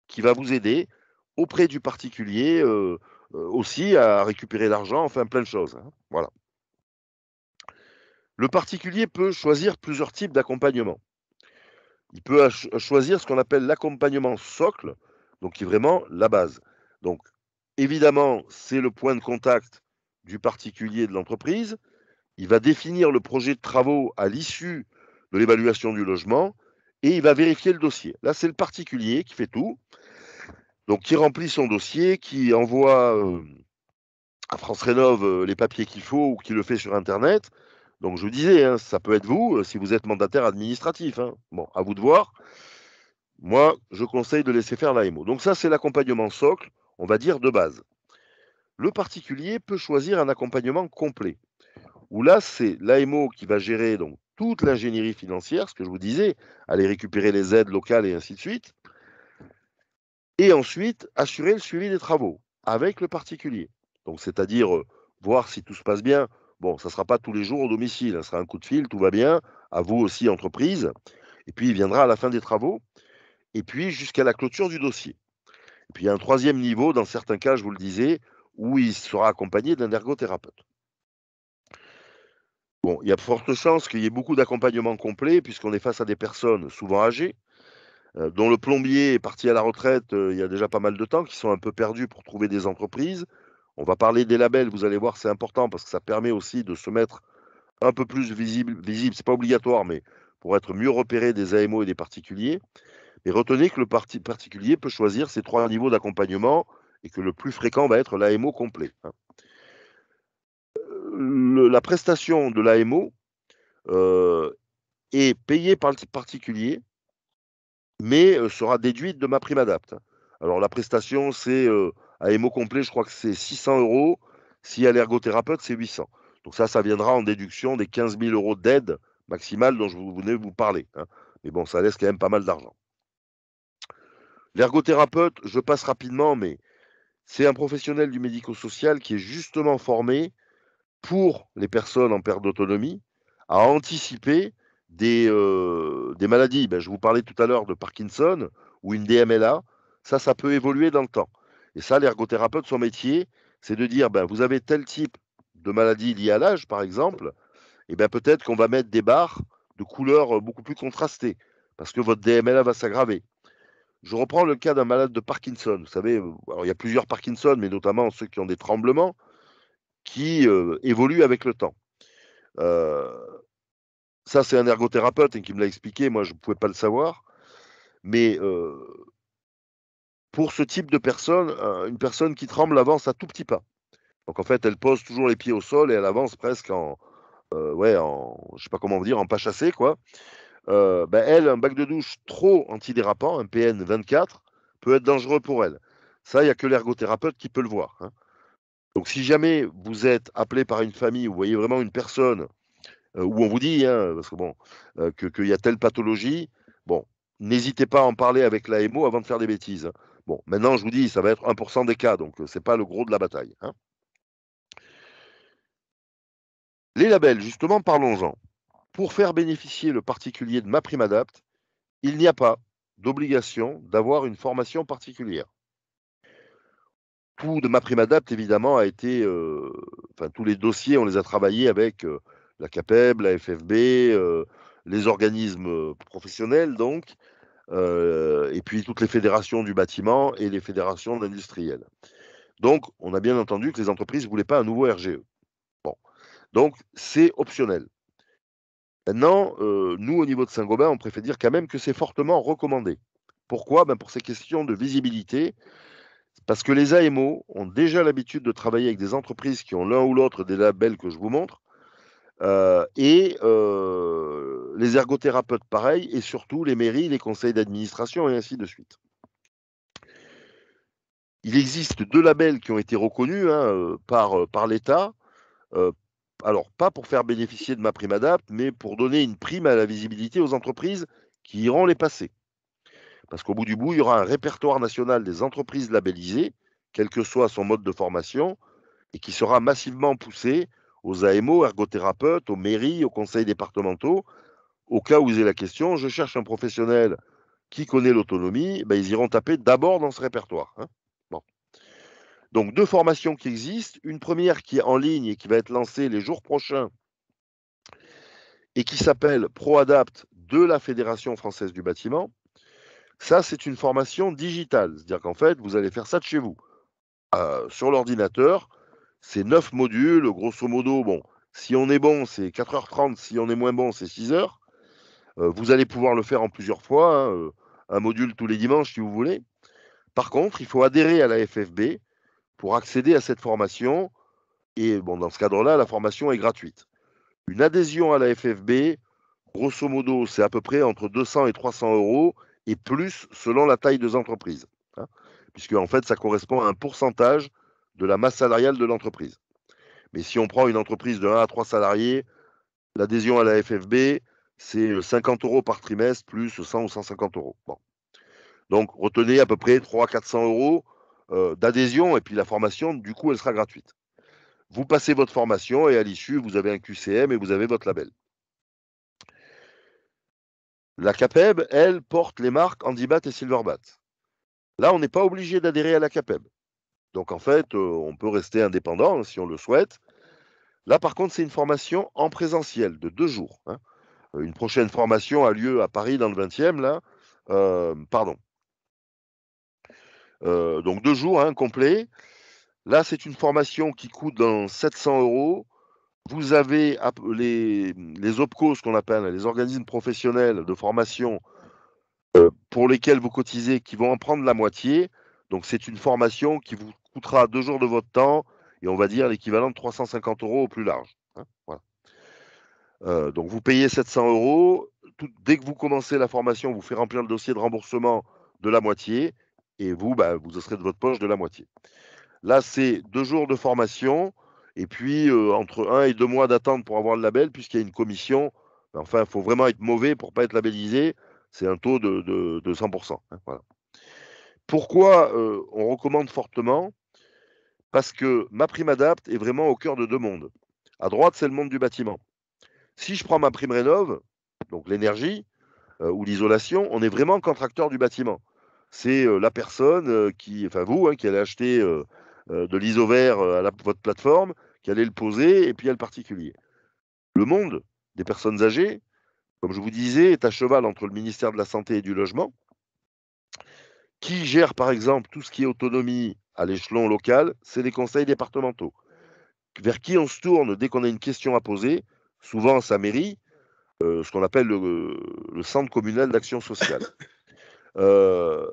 qui va vous aider auprès du particulier aussi à récupérer l'argent, enfin plein de choses. Voilà. Le particulier peut choisir plusieurs types d'accompagnement. Il peut choisir ce qu'on appelle l'accompagnement socle, donc qui est vraiment la base. Donc, évidemment, c'est le point de contact du particulier de l'entreprise. Il va définir le projet de travaux à l'issue de l'évaluation du logement et il va vérifier le dossier. Là, c'est le particulier qui fait tout. Donc, qui remplit son dossier, qui envoie à France Rénov les papiers qu'il faut ou qui le fait sur Internet. Donc, je vous disais, ça peut être vous si vous êtes mandataire administratif. Bon, à vous de voir. Moi, je conseille de laisser faire l'AMO. Donc ça, c'est l'accompagnement socle, on va dire de base. Le particulier peut choisir un accompagnement complet, où là, c'est l'AMO qui va gérer donc toute l'ingénierie financière, ce que je vous disais, aller récupérer les aides locales et ainsi de suite, et ensuite assurer le suivi des travaux avec le particulier. Donc c'est-à-dire voir si tout se passe bien. Bon, ça ne sera pas tous les jours au domicile, ça sera un coup de fil, tout va bien, à vous aussi, entreprise, et puis il viendra à la fin des travaux, et puis jusqu'à la clôture du dossier. Et puis il y a un troisième niveau, dans certains cas, je vous le disais, où il sera accompagné d'un ergothérapeute. Bon, il y a de fortes chances qu'il y ait beaucoup d'accompagnement complet, puisqu'on est face à des personnes souvent âgées, dont le plombier est parti à la retraite il y a déjà pas mal de temps, qui sont un peu perdus pour trouver des entreprises. On va parler des labels, vous allez voir, c'est important parce que ça permet aussi de se mettre un peu plus visible, c'est pas obligatoire, mais pour être mieux repéré des AMO et des particuliers. Et retenez que le particulier peut choisir ces trois niveaux d'accompagnement et que le plus fréquent va être l'AMO complet. La prestation de l'AMO est payée par le particulier, mais sera déduite de ma prime adapt. Alors la prestation, c'est AMO complet, je crois que c'est 600 €. S'il y a l'ergothérapeute, c'est 800. Donc ça viendra en déduction des 15 000 € d'aide maximale dont je venais de vous parler. Mais bon, ça laisse quand même pas mal d'argent. L'ergothérapeute, je passe rapidement, mais c'est un professionnel du médico-social qui est justement formé pour les personnes en perte d'autonomie à anticiper des maladies. Je vous parlais tout à l'heure de Parkinson ou une DMLA. Ça peut évoluer dans le temps. Et ça, l'ergothérapeute, son métier, c'est de dire, vous avez tel type de maladie liée à l'âge, par exemple, et peut-être qu'on va mettre des barres de couleurs beaucoup plus contrastées, parce que votre DMLA va s'aggraver. Je reprends le cas d'un malade de Parkinson. Vous savez, alors il y a plusieurs Parkinson, mais notamment ceux qui ont des tremblements, qui évoluent avec le temps. Ça, c'est un ergothérapeute qui me l'a expliqué. Moi, je ne pouvais pas le savoir. Mais pour ce type de personne, une personne qui tremble avance à tout petit pas. Donc, en fait, elle pose toujours les pieds au sol et elle avance presque je ne sais pas comment dire, en pas chassé, quoi. Elle, un bac de douche trop antidérapant, un PN 24, peut être dangereux pour elle. Ça, il n'y a que l'ergothérapeute qui peut le voir. Donc, si jamais vous êtes appelé par une famille, vous voyez vraiment une personne où on vous dit, parce que bon, qu'il y a telle pathologie, bon, n'hésitez pas à en parler avec l'AMO avant de faire des bêtises. Bon, maintenant, je vous dis, ça va être 1% des cas, donc c'est pas le gros de la bataille. Les labels, justement, parlons-en. Pour faire bénéficier le particulier de MaPrimeAdapt, il n'y a pas d'obligation d'avoir une formation particulière. Tout de MaPrimeAdapt, évidemment, a été, tous les dossiers, on les a travaillés avec la CAPEB, la FFB, les organismes professionnels, donc, et puis toutes les fédérations du bâtiment et les fédérations d'industriels. Donc, on a bien entendu que les entreprises ne voulaient pas un nouveau RGE. Bon, donc c'est optionnel. Maintenant, nous, au niveau de Saint-Gobain, on préfère dire quand même que c'est fortement recommandé. Pourquoi ? Pour ces questions de visibilité, parce que les AMO ont déjà l'habitude de travailler avec des entreprises qui ont l'un ou l'autre des labels que je vous montre, et les ergothérapeutes pareil, et surtout les mairies, les conseils d'administration et ainsi de suite. Il existe 2 labels qui ont été reconnus par l'État, alors pas pour faire bénéficier de MaPrimeAdapt, mais pour donner une prime à la visibilité aux entreprises qui iront les passer. Parce qu'au bout du bout, il y aura un répertoire national des entreprises labellisées, quel que soit son mode de formation, et qui sera massivement poussé aux AMO, ergothérapeutes, aux mairies, aux conseils départementaux. Au cas où vous avez la question, je cherche un professionnel qui connaît l'autonomie, ben, ils iront taper d'abord dans ce répertoire. Hein. Bon. Donc 2 formations qui existent, une première qui est en ligne et qui va être lancée les jours prochains et qui s'appelle ProAdapt de la Fédération française du bâtiment. Ça, c'est une formation digitale, c'est-à-dire qu'en fait, vous allez faire ça de chez vous. Sur l'ordinateur, c'est 9 modules, grosso modo, bon, si on est bon, c'est 4h30, si on est moins bon, c'est 6h. Vous allez pouvoir le faire en plusieurs fois, hein, un module tous les dimanches si vous voulez. Par contre, il faut adhérer à la FFB pour accéder à cette formation. Et bon, dans ce cadre-là, la formation est gratuite. Une adhésion à la FFB, grosso modo, c'est à peu près entre 200 et 300 euros et plus selon la taille des entreprises. Hein, puisque en fait, ça correspond à un pourcentage de la masse salariale de l'entreprise. Mais si on prend une entreprise de 1 à 3 salariés, l'adhésion à la FFB, c'est 50 euros par trimestre plus 100 ou 150 euros. Bon. Donc, retenez à peu près 300 à 400 euros d'adhésion et puis la formation, du coup, elle sera gratuite. Vous passez votre formation et à l'issue, vous avez un QCM et vous avez votre label. La CAPEB, elle, porte les marques Handibat et Silverbat. Là, on n'est pas obligé d'adhérer à la CAPEB. Donc, en fait, on peut rester indépendant si on le souhaite. Là, par contre, c'est une formation en présentiel de 2 jours. Hein. Une prochaine formation a lieu à Paris dans le 20e, là. Donc 2 jours, hein, complet. Là, c'est une formation qui coûte dans 700 euros. Vous avez les OPCO, ce qu'on appelle les organismes professionnels de formation pour lesquels vous cotisez, qui vont en prendre la moitié. Donc, c'est une formation qui vous coûtera 2 jours de votre temps et on va dire l'équivalent de 350 euros au plus large. Hein, voilà. Donc, vous payez 700 euros. Dès que vous commencez la formation, on vous fait remplir le dossier de remboursement de la moitié et vous, vous serez de votre poche de la moitié. Là, c'est 2 jours de formation et puis entre 1 et 2 mois d'attente pour avoir le label, puisqu'il y a une commission. Enfin, il faut vraiment être mauvais pour ne pas être labellisé. C'est un taux de 100%. Hein, voilà. Pourquoi on recommande fortement? Parce que MaPrimeAdapt est vraiment au cœur de 2 mondes. À droite, c'est le monde du bâtiment. Si je prends MaPrimeRénov', donc l'énergie ou l'isolation, on est vraiment contracteur du bâtiment. C'est la personne qui, enfin vous, hein, qui allez acheter de l'isovert à votre plateforme, qui allait le poser, et puis il y a le particulier. Le monde des personnes âgées, comme je vous disais, est à cheval entre le ministère de la Santé et du Logement, qui gère par exemple tout ce qui est autonomie à l'échelon local, c'est les conseils départementaux. Vers qui on se tourne dès qu'on a une question à poser, souvent sa mairie, ce qu'on appelle le centre communal d'action sociale.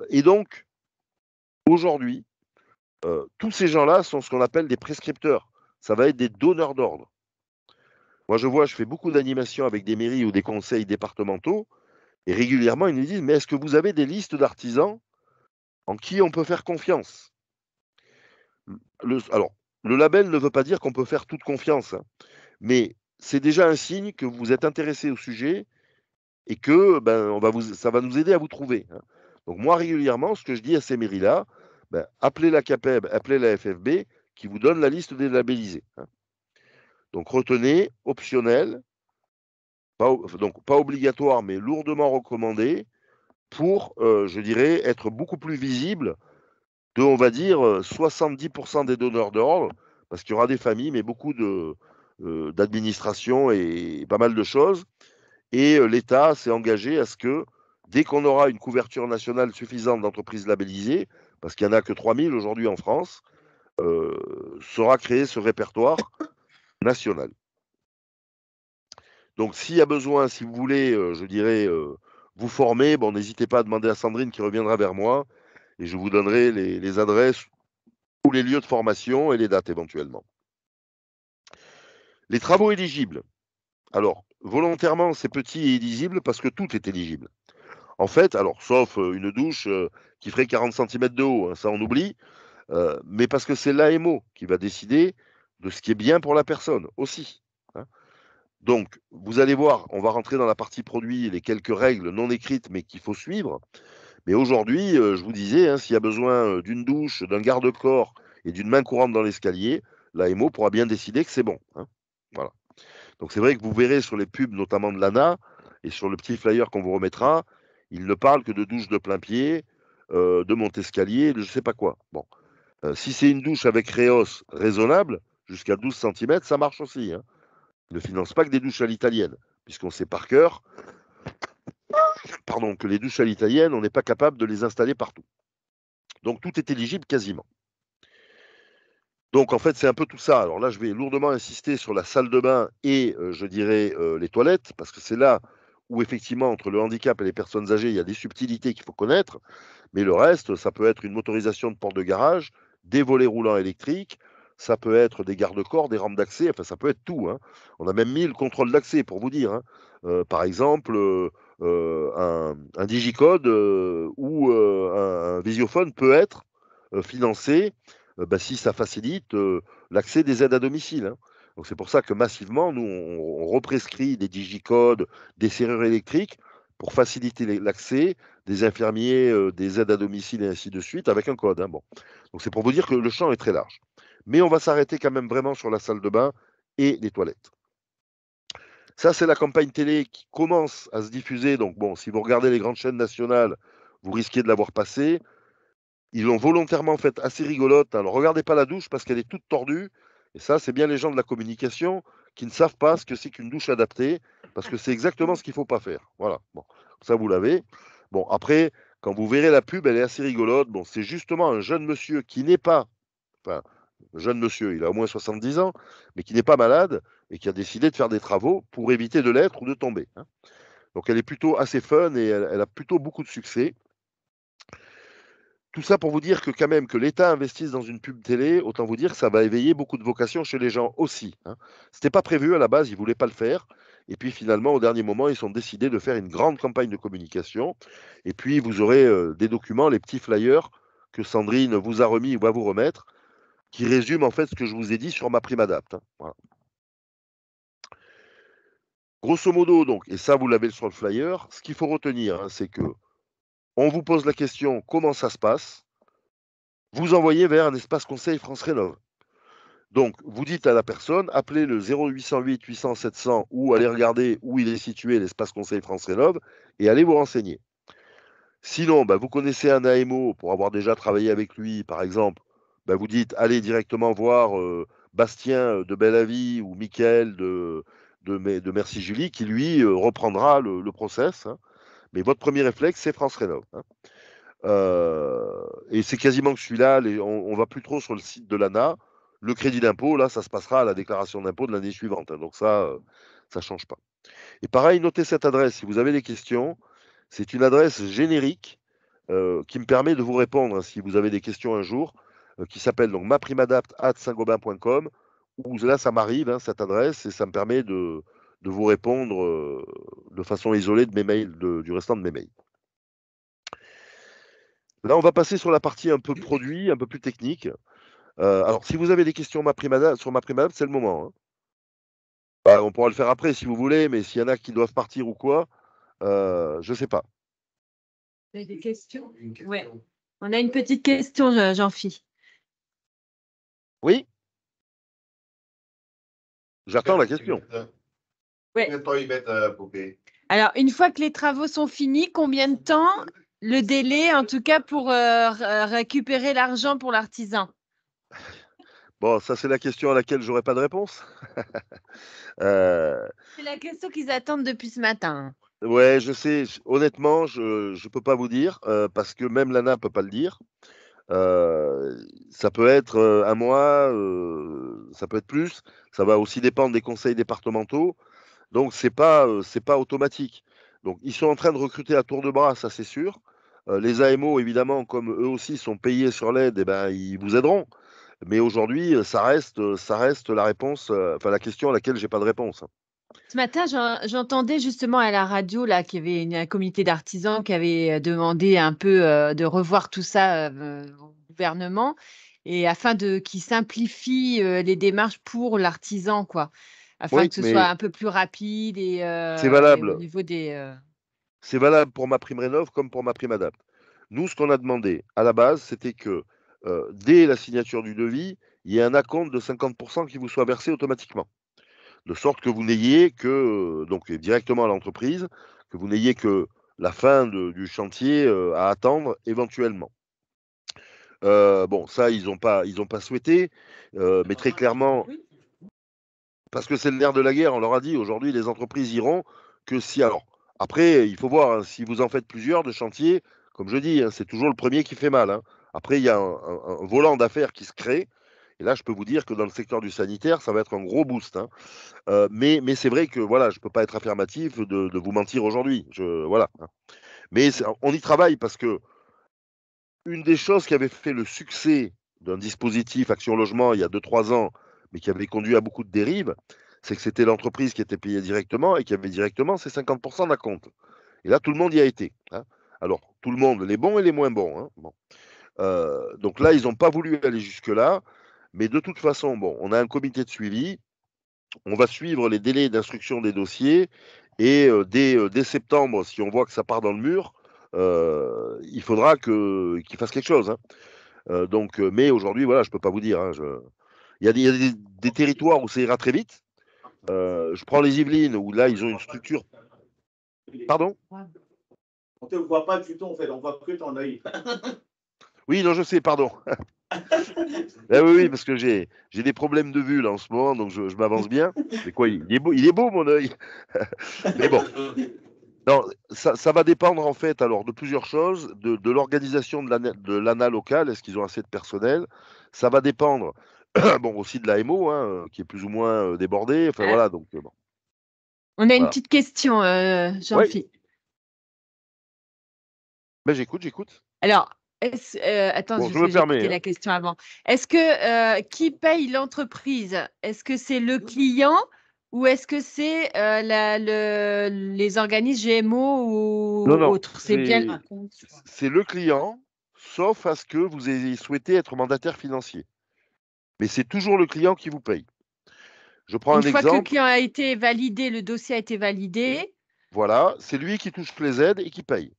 Et donc, aujourd'hui, tous ces gens-là sont ce qu'on appelle des prescripteurs. Ça va être des donneurs d'ordre. Moi, je fais beaucoup d'animations avec des mairies ou des conseils départementaux, et régulièrement, ils nous disent, mais est-ce que vous avez des listes d'artisans en qui on peut faire confiance? Alors, le label ne veut pas dire qu'on peut faire toute confiance, hein, mais c'est déjà un signe que vous êtes intéressé au sujet et que ça va nous aider à vous trouver. Hein. Donc moi, régulièrement, ce que je dis à ces mairies-là, appelez la CAPEB, appelez la FFB, qui vous donne la liste des labellisés. Hein. Donc retenez, optionnel, donc pas obligatoire, mais lourdement recommandé, pour, je dirais, être beaucoup plus visible de, on va dire, 70% des donneurs d'ordre, parce qu'il y aura des familles, mais beaucoup d'administration et pas mal de choses. Et l'État s'est engagé à ce que, dès qu'on aura une couverture nationale suffisante d'entreprises labellisées, parce qu'il n'y en a que 3000 aujourd'hui en France, sera créé ce répertoire national. Donc, s'il y a besoin, si vous voulez, je dirais, vous former, n'hésitez pas à demander à Sandrine qui reviendra vers moi et je vous donnerai les adresses ou les lieux de formation et les dates éventuellement. Les travaux éligibles. Alors, volontairement, c'est petit et illisible parce que tout est éligible. En fait, alors, sauf une douche qui ferait 40 cm de haut, hein, ça on oublie, mais parce que c'est l'AMO qui va décider de ce qui est bien pour la personne aussi. Hein. Donc, vous allez voir, on va rentrer dans la partie produit, les quelques règles non écrites, mais qu'il faut suivre. Mais aujourd'hui, je vous disais, hein, s'il y a besoin d'une douche, d'un garde-corps et d'une main courante dans l'escalier, l'AMO pourra bien décider que c'est bon. Hein. Voilà. Donc c'est vrai que vous verrez sur les pubs, notamment de l'ANA, et sur le petit flyer qu'on vous remettra, il ne parle que de douche de plein pied, de monte-escalier, de je ne sais pas quoi. Bon, si c'est une douche avec Réos raisonnable, jusqu'à 12 cm, ça marche aussi. Hein. Il ne finance pas que des douches à l'italienne, puisqu'on sait par cœur que les douches à l'italienne, on n'est pas capable de les installer partout. Donc tout est éligible quasiment. Donc en fait, c'est un peu tout ça. Alors là, je vais lourdement insister sur la salle de bain et, je dirais, les toilettes, parce que c'est là où effectivement, entre le handicap et les personnes âgées, il y a des subtilités qu'il faut connaître. Mais le reste, ça peut être une motorisation de porte de garage, des volets roulants électriques, ça peut être des garde-corps, des rampes d'accès, enfin ça peut être tout. Hein. On a même mis le contrôle d'accès pour vous dire. Hein. Par exemple, un digicode ou un visiophone peut être financé si ça facilite l'accès des aides à domicile. Hein. Donc c'est pour ça que massivement, nous, on represcrit des digicodes, des serrures électriques pour faciliter l'accès des infirmiers, des aides à domicile et ainsi de suite avec un code. Hein, bon. Donc c'est pour vous dire que le champ est très large. Mais on va s'arrêter quand même vraiment sur la salle de bain et les toilettes. Ça, c'est la campagne télé qui commence à se diffuser. Donc bon, si vous regardez les grandes chaînes nationales, vous risquez de l'avoir passé. Ils l'ont volontairement faite assez rigolote. Alors regardez pas la douche parce qu'elle est toute tordue. Et ça, c'est bien les gens de la communication qui ne savent pas ce que c'est qu'une douche adaptée, parce que c'est exactement ce qu'il ne faut pas faire. Voilà. Bon, ça, vous l'avez. Bon, après, quand vous verrez la pub, elle est assez rigolote. Bon, c'est justement un jeune monsieur qui n'est pas, enfin, jeune monsieur, il a au moins 70 ans, mais qui n'est pas malade et qui a décidé de faire des travaux pour éviter de l'être ou de tomber. Hein. Donc, elle est plutôt assez fun et elle a plutôt beaucoup de succès. Tout ça pour vous dire que quand même que l'État investisse dans une pub télé, autant vous dire que ça va éveiller beaucoup de vocations chez les gens aussi. Hein. C'était pas prévu à la base, ils voulaient pas le faire. Et puis finalement, au dernier moment, ils ont décidé de faire une grande campagne de communication. Et puis vous aurez des documents, les petits flyers que Sandrine vous a remis ou va vous remettre, qui résument en fait ce que je vous ai dit sur ma prime adapt. Hein. Voilà. Grosso modo, donc, et ça vous l'avez sur le flyer, ce qu'il faut retenir, hein, c'est que on vous pose la question comment ça se passe. Vous envoyez vers un espace conseil France Rénov. Donc, vous dites à la personne, appelez le 0808 800 700 ou allez regarder où il est situé l'espace conseil France Rénov et allez vous renseigner. Sinon, vous connaissez un AMO pour avoir déjà travaillé avec lui, par exemple, vous dites allez directement voir Bastien de Belle-Avis ou Mickaël de Merci Julie qui lui reprendra le process. Hein. Mais votre premier réflexe, c'est France Rénov. Hein. Et c'est quasiment que celui-là, on va plus trop sur le site de l'ANA. Le crédit d'impôt, là, ça se passera à la déclaration d'impôt de l'année suivante. Hein, donc ça ne change pas. Et pareil, notez cette adresse si vous avez des questions. C'est une adresse générique qui me permet de vous répondre hein, si vous avez des questions un jour, qui s'appelle donc maprimeadapt@saint-gobain.com, où là, ça m'arrive, hein, cette adresse, et ça me permet de vous répondre de façon isolée de mes mails, du restant de mes mails. Là, on va passer sur la partie un peu produit, un peu plus technique. Alors, si vous avez des questions sur ma Primadap, c'est le moment. Hein. On pourra le faire après si vous voulez, mais s'il y en a qui doivent partir ou quoi, je ne sais pas. Vous avez des questions? Oui. On a une petite question, Jean-Phi. Oui? J'attends la question. Oui. Alors, une fois que les travaux sont finis, combien de temps le délai, en tout cas, pour récupérer l'argent pour l'artisan? Bon, ça, c'est la question à laquelle j'aurais pas de réponse. C'est la question qu'ils attendent depuis ce matin. Ouais, je sais. Honnêtement, je ne peux pas vous dire parce que même l'ANA ne peut pas le dire. Ça peut être un mois, ça peut être plus. Ça va aussi dépendre des conseils départementaux. Donc, c'est pas automatique. Donc, ils sont en train de recruter à tour de bras, ça c'est sûr. Les AMO, évidemment, comme eux aussi sont payés sur l'aide, ils vous aideront. Mais aujourd'hui, ça reste la réponse, la question à laquelle j'ai pas de réponse. Ce matin, j'entendais justement à la radio là qu'il y avait un comité d'artisans qui avait demandé un peu de revoir tout ça au gouvernement et afin qu'il simplifie les démarches pour l'artisan, quoi. afin que ce soit un peu plus rapide et c'est valable. au niveau des. C'est valable pour MaPrimeRénov' comme pour MaPrimeAdapt'. Nous, ce qu'on a demandé à la base, c'était que dès la signature du devis, il y ait un acompte de 50% qui vous soit versé automatiquement. De sorte que vous n'ayez que, donc directement à l'entreprise, que vous n'ayez que la fin du chantier à attendre éventuellement. Bon, ça, ils n'ont pas souhaité, mais très clairement, parce que c'est le nerf de la guerre, on leur a dit, aujourd'hui, les entreprises iront que si. Alors, après, il faut voir, hein, si vous en faites plusieurs de chantiers, comme je dis, hein, c'est toujours le premier qui fait mal. Hein. Après, il y a un volant d'affaires qui se crée. Et là, je peux vous dire que dans le secteur du sanitaire, ça va être un gros boost. Hein. Mais c'est vrai que voilà, je ne peux pas être affirmatif de vous mentir aujourd'hui. Voilà. Hein. Mais on y travaille parce que une des choses qui avait fait le succès d'un dispositif Action Logement il y a 2-3 ans, mais qui avait conduit à beaucoup de dérives, c'est que c'était l'entreprise qui était payée directement et qui avait directement ses 50% d'acompte. Et là, tout le monde y a été. Hein. Alors, tout le monde, les bons et les moins bons. Hein. Bon. Donc là, ils n'ont pas voulu aller jusque-là. Mais de toute façon, bon, on a un comité de suivi. On va suivre les délais d'instruction des dossiers. Et dès septembre, si on voit que ça part dans le mur, il faudra qu'ils fassent quelque chose. Hein. Mais aujourd'hui, voilà, je ne peux pas vous dire. Hein, il y a des territoires où ça ira très vite. Je prends les Yvelines, où là, ils ont une structure. Pardon? On ne te voit pas du tout, en fait, on voit que ton œil. Oui, non, je sais, pardon. Oui, parce que j'ai des problèmes de vue là en ce moment, donc je m'avance bien. Mais quoi, il est beau mon œil. Mais bon, non, ça va dépendre en fait alors de plusieurs choses, de l'organisation de l'ANA locale, est-ce qu'ils ont assez de personnel? Ça va dépendre bon, aussi de l'AMO, hein, qui est plus ou moins débordée. Enfin voilà, donc bon. On a une petite question, Jean-Philippe. Ben, j'écoute. Alors, attends, bon, je vais écouter la question avant. Est-ce que qui paye l'entreprise? Est-ce que c'est le client ou est-ce que c'est les organismes GMO ou autres? C'est le client, sauf à ce que vous ayez souhaité être mandataire financier. Mais c'est toujours le client qui vous paye. Je prends un exemple. Une fois que le client a été validé, le dossier a été validé. Voilà, c'est lui qui touche les aides et qui paye.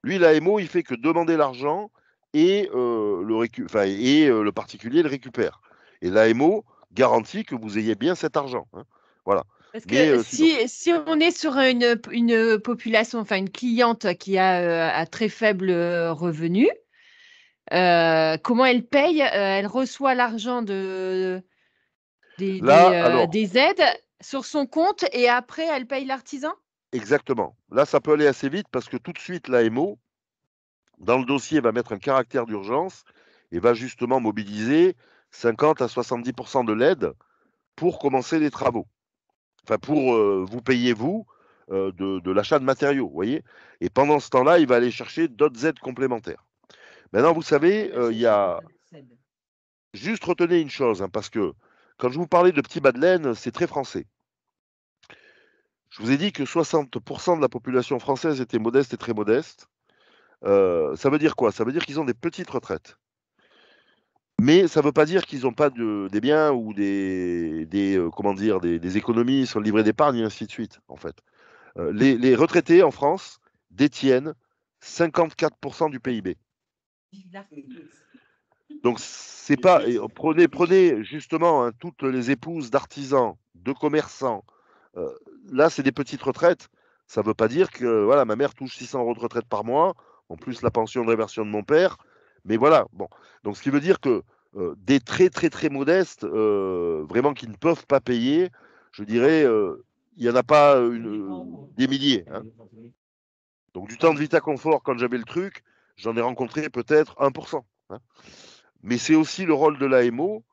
Lui, l'AMO, il fait que demander l'argent et, le particulier le récupère. Et l'AMO garantit que vous ayez bien cet argent. Hein. Voilà. Parce que si on est sur une population, enfin une cliente qui a un très faible revenu, comment elle paye? Elle reçoit l'argent des aides sur son compte et après elle paye l'artisan? Exactement. Là, ça peut aller assez vite parce que tout de suite, l'AMO, dans le dossier, va mettre un caractère d'urgence et va justement mobiliser 50 à 70% de l'aide pour commencer les travaux. Enfin, pour vous payer, vous, de l'achat de matériaux, vous voyez. Et pendant ce temps-là, il va aller chercher d'autres aides complémentaires. Maintenant, vous savez, il y a... Juste retenez une chose, hein, parce que quand je vous parlais de petits bas de laine, c'est très français. Je vous ai dit que 60% de la population française était modeste et très modeste. Ça veut dire quoi? Ça veut dire qu'ils ont des petites retraites. Mais ça ne veut pas dire qu'ils n'ont pas des biens ou des économies sur le livret d'épargne et ainsi de suite, en fait. Les retraités en France détiennent 54% du PIB. Donc, c'est pas. Prenez justement hein, toutes les épouses d'artisans, de commerçants. Là, c'est des petites retraites. Ça ne veut pas dire que voilà, ma mère touche 600 € de retraite par mois, en plus la pension de réversion de mon père. Mais voilà, bon. Donc, ce qui veut dire que des très, très, très modestes, vraiment qui ne peuvent pas payer, je dirais, il n'y en a pas des milliers. Hein. Donc, du temps de Vita Confort, quand j'avais le truc, j'en ai rencontré peut-être 1%. Hein. Mais c'est aussi le rôle de l'AMO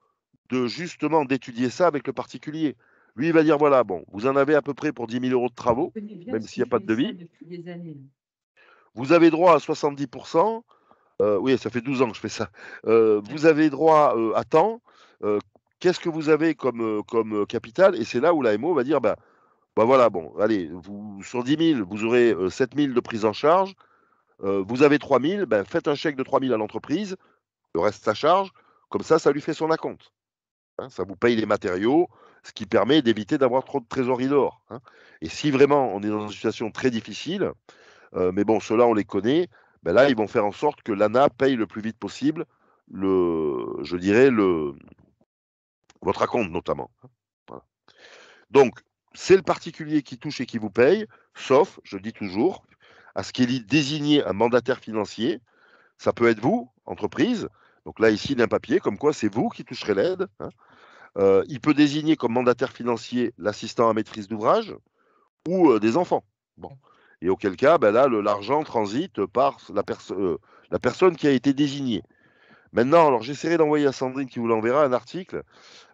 de justement d'étudier ça avec le particulier. Lui, il va dire, voilà, bon, vous en avez à peu près pour 10 000 € de travaux, même s'il n'y a pas de devis. Vous avez droit à 70%. Oui, ça fait 12 ans que je fais ça. Vous avez droit à temps. Qu'est-ce que vous avez comme capital? Et c'est là où l'AMO va dire, bah voilà, bon, allez, sur 10 000, vous aurez 7 000 de prise en charge. Vous avez 3 000, ben, faites un chèque de 3 000 à l'entreprise. Le reste, ça charge. Comme ça lui fait son acompte. Hein, ça vous paye les matériaux ce qui permet d'éviter d'avoir trop de trésorerie dehors. Hein. Et si vraiment on est dans une situation très difficile, mais bon, ceux-là, on les connaît, ben là, ils vont faire en sorte que l'ANA paye le plus vite possible, je dirais, votre acompte notamment. Voilà. Donc, c'est le particulier qui touche et qui vous paye, sauf, je dis toujours, à ce qu'il y désigné un mandataire financier. Ça peut être vous, entreprise. Donc là, ici, d'un papier, comme quoi c'est vous qui toucherez l'aide. Hein. Il peut désigner comme mandataire financier l'assistant à maîtrise d'ouvrage ou des enfants. Bon. Et auquel cas, ben là, l'argent transite par la personne qui a été désignée. Maintenant, alors j'essaierai d'envoyer à Sandrine qui vous l'enverra un article.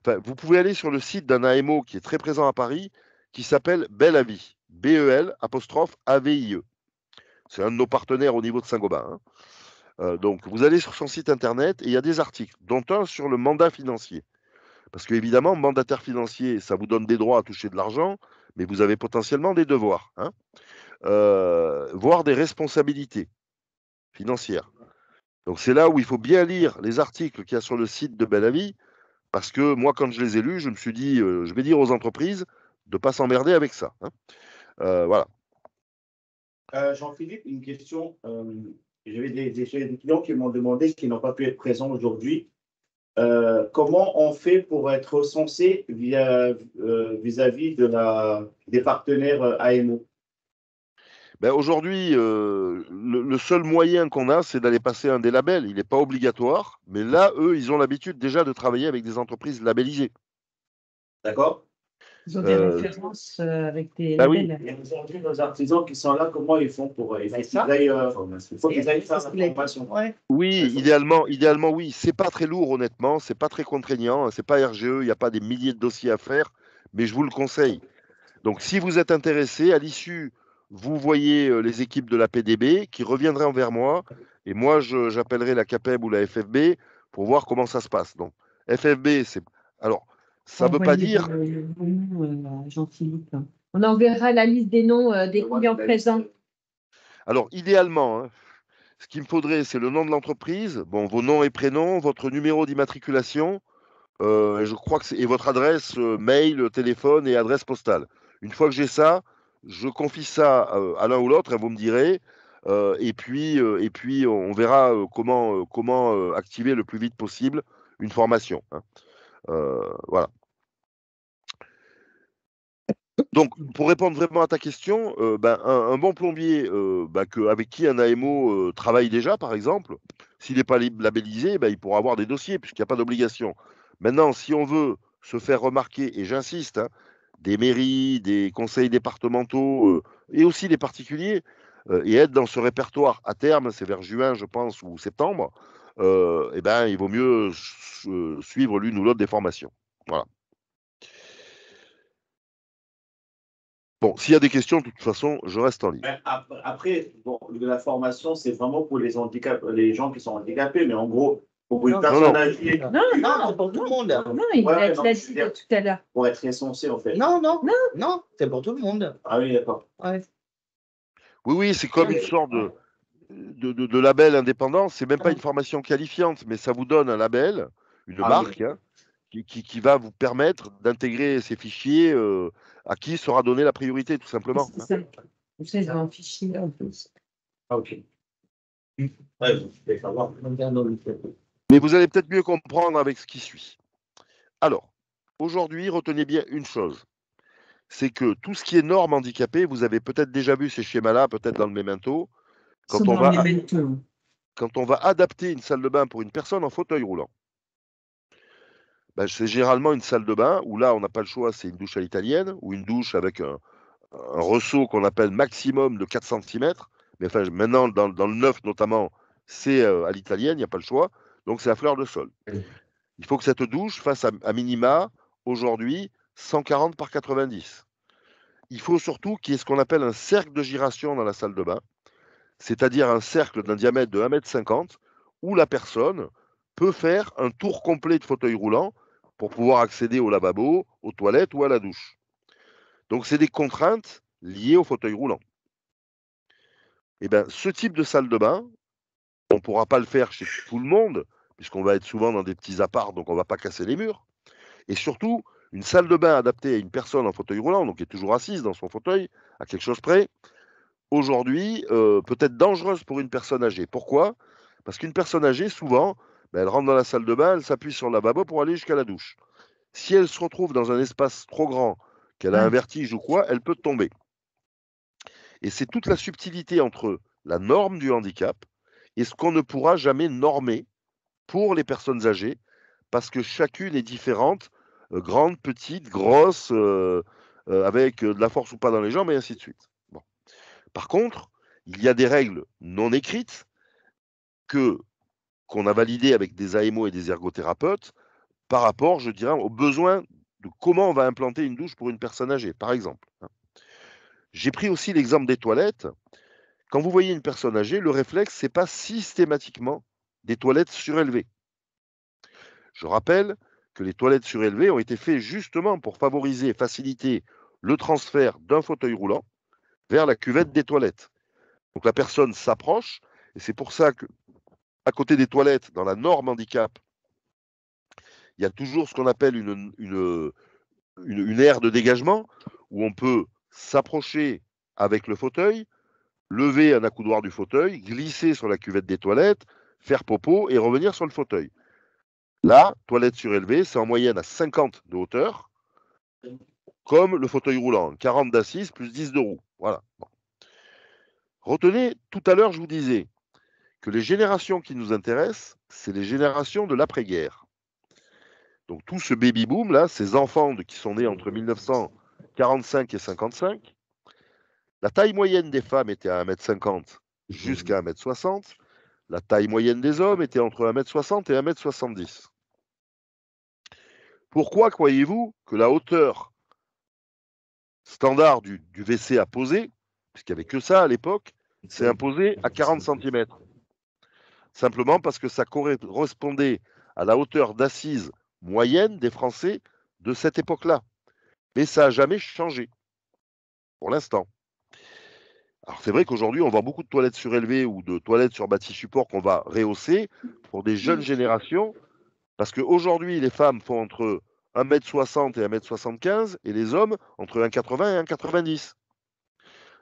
Enfin, vous pouvez aller sur le site d'un AMO qui est très présent à Paris, qui s'appelle Bel Avis. BEL'-AVIE. C'est un de nos partenaires au niveau de Saint-Gobain. Hein. Donc, vous allez sur son site internet et il y a des articles, dont un sur le mandat financier. Parce qu'évidemment, mandataire financier, ça vous donne des droits à toucher de l'argent, mais vous avez potentiellement des devoirs, hein, voire des responsabilités financières. Donc, c'est là où il faut bien lire les articles qu'il y a sur le site de Bel Avis, parce que moi, quand je les ai lus, je me suis dit, je vais dire aux entreprises de ne pas s'emmerder avec ça. Hein. Voilà. Jean-Philippe, une question. J'avais des clients qui m'ont demandé, qui n'ont pas pu être présents aujourd'hui, comment on fait pour être recensé vis-à-vis des partenaires AMO? Ben aujourd'hui, le seul moyen qu'on a, c'est d'aller passer un des labels. Il n'est pas obligatoire, mais là, eux, ils ont l'habitude déjà de travailler avec des entreprises labellisées. D'accord. Ils ont des références avec des labels. Oui. Et aujourd'hui, nos artisans qui sont là, comment ils font pour il faut qu'ils aillent faire la formation. Ouais. Oui, idéalement, oui. C'est pas très lourd, honnêtement. C'est pas très contraignant. C'est pas RGE. Il n'y a pas des milliers de dossiers à faire, mais je vous le conseille. Donc, si vous êtes intéressé, à l'issue, vous voyez les équipes de la PDB qui reviendraient envers moi, et moi, j'appellerai la CAPEB ou la FFB pour voir comment ça se passe. Donc, FFB, c'est... Alors, ça ne veut pas dire... Jean-Philippe. On enverra la liste des noms des clients présents. Alors, idéalement, hein, ce qu'il me faudrait, c'est le nom de l'entreprise, bon, vos noms et prénoms, votre numéro d'immatriculation, je crois que et votre adresse mail, téléphone et adresse postale. Une fois que j'ai ça, je confie ça à l'un ou l'autre et vous me direz. Et puis, on verra comment activer le plus vite possible une formation. Hein. Voilà. Donc, pour répondre vraiment à ta question, un bon plombier avec qui un AMO travaille déjà, par exemple, s'il n'est pas labellisé, il pourra avoir des dossiers puisqu'il n'y a pas d'obligation. Maintenant, si on veut se faire remarquer, et j'insiste, hein, des mairies, des conseils départementaux et aussi des particuliers, et être dans ce répertoire à terme, c'est vers juin, je pense, ou septembre, il vaut mieux suivre l'une ou l'autre des formations. Voilà. Bon, s'il y a des questions, de toute façon, je reste en ligne. Après, bon, la formation, c'est vraiment pour les gens qui sont handicapés, mais en gros, pour une personne âgée. Non, pour tout le monde. Non, il a dit tout à l'heure. Pour être recensé, en fait. Non, c'est pour tout le monde. Ah oui, d'accord. Ouais. Oui, c'est comme une sorte de label indépendant. C'est même pas une formation qualifiante, mais ça vous donne un label, une marque, hein, qui va vous permettre d'intégrer ces fichiers à qui sera donnée la priorité, tout simplement. C'est ça. Vous savez, c'est un fichier en plus. Ah, ok. Ouais, vous pouvez savoir. Mais vous allez peut-être mieux comprendre avec ce qui suit. Alors, aujourd'hui, retenez bien une chose. C'est que tout ce qui est normes handicapées, vous avez peut-être déjà vu ces schémas-là, peut-être dans le Memento, quand on va adapter une salle de bain pour une personne en fauteuil roulant. C'est généralement une salle de bain où là, on n'a pas le choix, c'est une douche à l'italienne ou une douche avec un ressaut qu'on appelle maximum de 4 cm. Mais enfin, maintenant, dans le neuf notamment, c'est à l'italienne, il n'y a pas le choix. Donc, c'est à fleur de sol. Il faut que cette douche fasse à minima, aujourd'hui, 140 par 90. Il faut surtout qu'il y ait ce qu'on appelle un cercle de giration dans la salle de bain, c'est-à-dire un cercle d'un diamètre de 1,50 m où la personne peut faire un tour complet de fauteuil roulant pour pouvoir accéder au lavabo, aux toilettes ou à la douche. Donc, c'est des contraintes liées au fauteuil roulant. Et bien, ce type de salle de bain, on ne pourra pas le faire chez tout le monde, puisqu'on va être souvent dans des petits apparts, donc on ne va pas casser les murs. Et surtout, Une salle de bain adaptée à une personne en fauteuil roulant, donc qui est toujours assise dans son fauteuil, à quelque chose près, aujourd'hui, peut être dangereuse pour une personne âgée. Pourquoi? Parce qu'une personne âgée, souvent, ben, elle rentre dans la salle de bain, elle s'appuie sur le lavabo pour aller jusqu'à la douche. Si elle se retrouve dans un espace trop grand, qu'elle a un vertige ou quoi, elle peut tomber. Et c'est toute la subtilité entre la norme du handicap et ce qu'on ne pourra jamais normer pour les personnes âgées, parce que chacune est différente, grande, petite, grosse, avec de la force ou pas dans les jambes, et ainsi de suite. Bon. Par contre, il y a des règles non écrites qu'on a validées avec des AMO et des ergothérapeutes par rapport, je dirais, aux besoins de comment on va implanter une douche pour une personne âgée, par exemple. J'ai pris aussi l'exemple des toilettes. Quand vous voyez une personne âgée, le réflexe, ce n'est pas systématiquement des toilettes surélevées. Je rappelle que les toilettes surélevées ont été faites justement pour favoriser et faciliter le transfert d'un fauteuil roulant vers la cuvette des toilettes. Donc la personne s'approche, et c'est pour ça que, à côté des toilettes, dans la norme handicap, il y a toujours ce qu'on appelle une aire de dégagement où on peut s'approcher avec le fauteuil, lever un accoudoir du fauteuil, glisser sur la cuvette des toilettes, faire popo et revenir sur le fauteuil. Là, toilette surélevée, c'est en moyenne à 50 de hauteur, comme le fauteuil roulant, 40 d'assise plus 10 de roue. Voilà. Bon. Retenez, tout à l'heure, je vous disais que les générations qui nous intéressent, c'est les générations de l'après-guerre. Donc tout ce baby-boom, là, ces enfants qui sont nés entre 1945 et 55, la taille moyenne des femmes était à 1,50 m jusqu'à 1,60 m. La taille moyenne des hommes était entre 1,60 m et 1,70 m. Pourquoi croyez-vous que la hauteur standard du WC à poser, puisqu'il n'y avait que ça à l'époque, s'est imposée à 40 cm? Simplement parce que ça correspondait à la hauteur d'assise moyenne des Français de cette époque-là. Mais ça n'a jamais changé, pour l'instant. Alors c'est vrai qu'aujourd'hui, on voit beaucoup de toilettes surélevées ou de toilettes sur bâti support qu'on va rehausser pour des jeunes générations, parce qu'aujourd'hui, les femmes font entre 1,60 m et 1,75 m et les hommes entre 1,80 m et 1,90 m.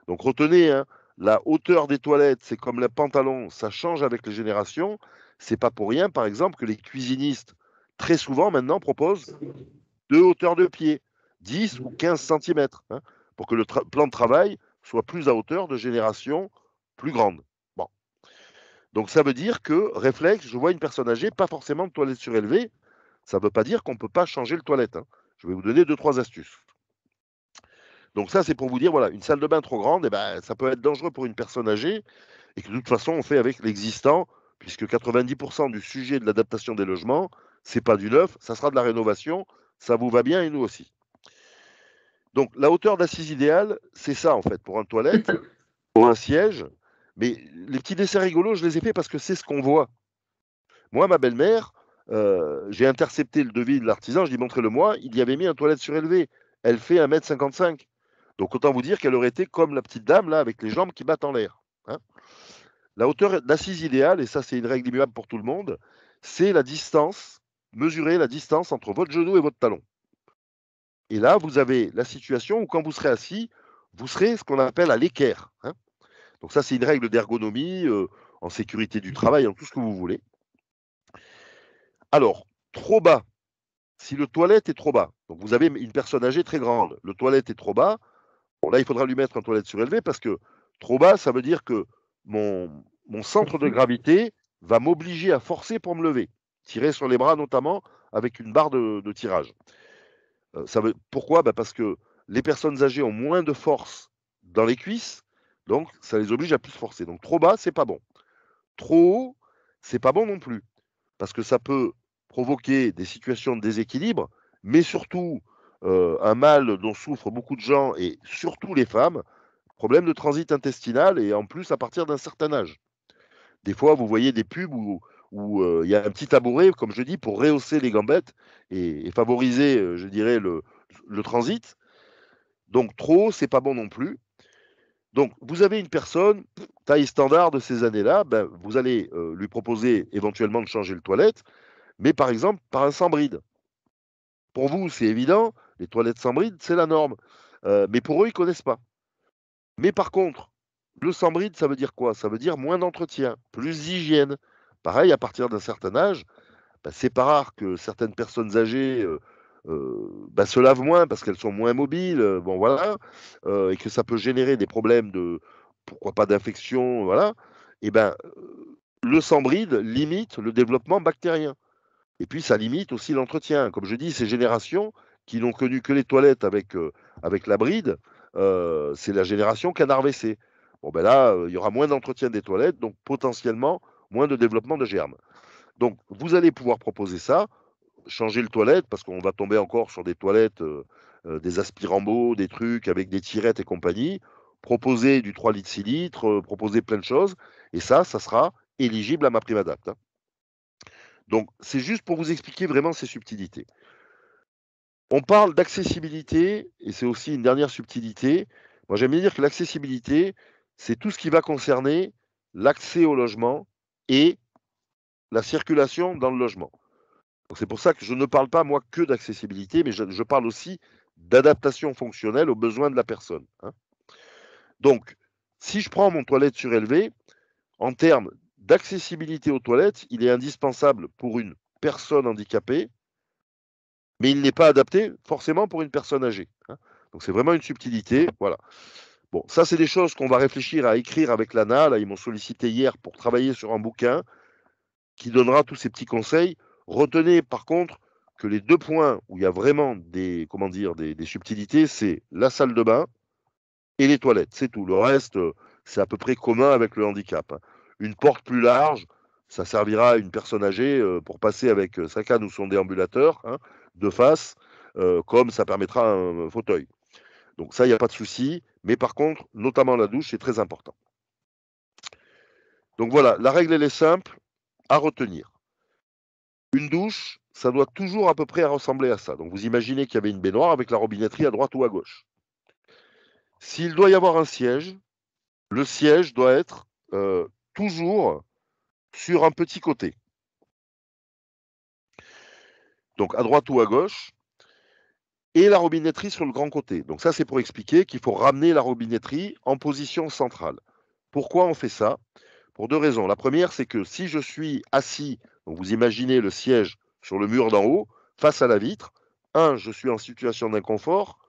Donc retenez, hein, la hauteur des toilettes, c'est comme les pantalons, ça change avec les générations. C'est pas pour rien, par exemple, que les cuisinistes, très souvent maintenant, proposent 2 hauteurs de pied, 10 ou 15 cm, hein, pour que le plan de travail soit plus à hauteur de génération plus grande. Bon. Donc ça veut dire que, réflexe, je vois une personne âgée, pas forcément de toilette surélevée, ça ne veut pas dire qu'on ne peut pas changer le toilette. Hein. Je vais vous donner 2-3 astuces. Donc ça, c'est pour vous dire, voilà, une salle de bain trop grande, eh ben, ça peut être dangereux pour une personne âgée, et que de toute façon, on fait avec l'existant, puisque 90% du sujet de l'adaptation des logements, c'est pas du neuf, ça sera de la rénovation, ça vous va bien et nous aussi. Donc la hauteur d'assise idéale, c'est ça en fait, pour une toilette, pour un siège, mais les petits dessins rigolos, je les ai faits parce que c'est ce qu'on voit. Moi, ma belle-mère, j'ai intercepté le devis de l'artisan, je dis montrez-le-moi, il y avait mis un toilette surélevée, elle fait 1,55 m. Donc autant vous dire qu'elle aurait été comme la petite dame là, avec les jambes qui battent en l'air. Hein. La hauteur d'assise idéale, et ça c'est une règle immuable pour tout le monde, c'est la distance, mesurer la distance entre votre genou et votre talon. Et là, vous avez la situation où quand vous serez assis, vous serez ce qu'on appelle à l'équerre. Hein. Donc ça c'est une règle d'ergonomie, en sécurité du travail, en tout ce que vous voulez. Alors, trop bas, si le toilette est trop bas, donc vous avez une personne âgée très grande, le toilette est trop bas, bon là il faudra lui mettre un toilette surélevé parce que trop bas, ça veut dire que mon centre de gravité va m'obliger à forcer pour me lever, tirer sur les bras notamment avec une barre de tirage. Pourquoi? Parce que les personnes âgées ont moins de force dans les cuisses, donc ça les oblige à plus forcer. Donc trop bas, c'est pas bon. Trop haut, c'est pas bon non plus, parce que ça peut provoquer des situations de déséquilibre, mais surtout un mal dont souffrent beaucoup de gens, et surtout les femmes, problème de transit intestinal, et en plus à partir d'un certain âge. Des fois, vous voyez des pubs où il y a un petit tabouret, comme je dis, pour rehausser les gambettes et favoriser, je dirais, le transit. Donc trop, c'est pas bon non plus. Donc, vous avez une personne, taille standard de ces années-là, ben, vous allez lui proposer éventuellement de changer le toilette, mais par exemple par un sans bride. pour vous, c'est évident, les toilettes sans bride, c'est la norme. Mais pour eux, ils ne connaissent pas. Mais par contre, le sans bride, ça veut dire quoi? Ça veut dire moins d'entretien, plus d'hygiène. Pareil, à partir d'un certain âge, c'est pas rare que certaines personnes âgées se lavent moins parce qu'elles sont moins mobiles, bon voilà, et que ça peut générer des problèmes de, pourquoi pas d'infection, voilà. Et le sans bride limite le développement bactérien. Et puis ça limite aussi l'entretien. Comme je dis, ces générations qui n'ont connu que les toilettes avec la bride, c'est la génération canard WC. Bon ben là, il y aura moins d'entretien des toilettes, donc potentiellement moins de développement de germes. Donc vous allez pouvoir proposer ça, changer le toilette, parce qu'on va tomber encore sur des toilettes, des aspirambeaux, des trucs avec des tirettes et compagnie, proposer du 3 litres, 6 litres, proposer plein de choses, et ça sera éligible à MaPrimeAdapt, hein. Donc, c'est juste pour vous expliquer vraiment ces subtilités. On parle d'accessibilité, et c'est aussi une dernière subtilité. Moi, j'aime bien dire que l'accessibilité, c'est tout ce qui va concerner l'accès au logement et la circulation dans le logement. C'est pour ça que je ne parle pas, moi, que d'accessibilité, mais je parle aussi d'adaptation fonctionnelle aux besoins de la personne, hein. Donc, si je prends mon toilette surélevée, en termes d'accessibilité aux toilettes, il est indispensable pour une personne handicapée, mais il n'est pas adapté forcément pour une personne âgée, hein. Donc c'est vraiment une subtilité, voilà. Bon, ça c'est des choses qu'on va réfléchir à écrire avec l'ANA. Là, ils m'ont sollicité hier pour travailler sur un bouquin qui donnera tous ces petits conseils. Retenez par contre que les 2 points où il y a vraiment des, comment dire, des subtilités, c'est la salle de bain et les toilettes, c'est tout. Le reste, c'est à peu près commun avec le handicap, hein. Une porte plus large, ça servira à une personne âgée pour passer avec sa canne ou son déambulateur, hein, de face, comme ça permettra un fauteuil. Donc ça, il n'y a pas de souci. Mais par contre, notamment la douche, c'est très important. Donc voilà, la règle, elle est simple à retenir. Une douche, ça doit toujours à peu près ressembler à ça. Donc vous imaginez qu'il y avait une baignoire avec la robinetterie à droite ou à gauche. S'il doit y avoir un siège, le siège doit être toujours sur un petit côté. Donc à droite ou à gauche. Et la robinetterie sur le grand côté. Donc ça, c'est pour expliquer qu'il faut ramener la robinetterie en position centrale. Pourquoi on fait ça? Pour 2 raisons. La première, c'est que si je suis assis, donc vous imaginez le siège sur le mur d'en haut, face à la vitre, 1, je suis en situation d'inconfort,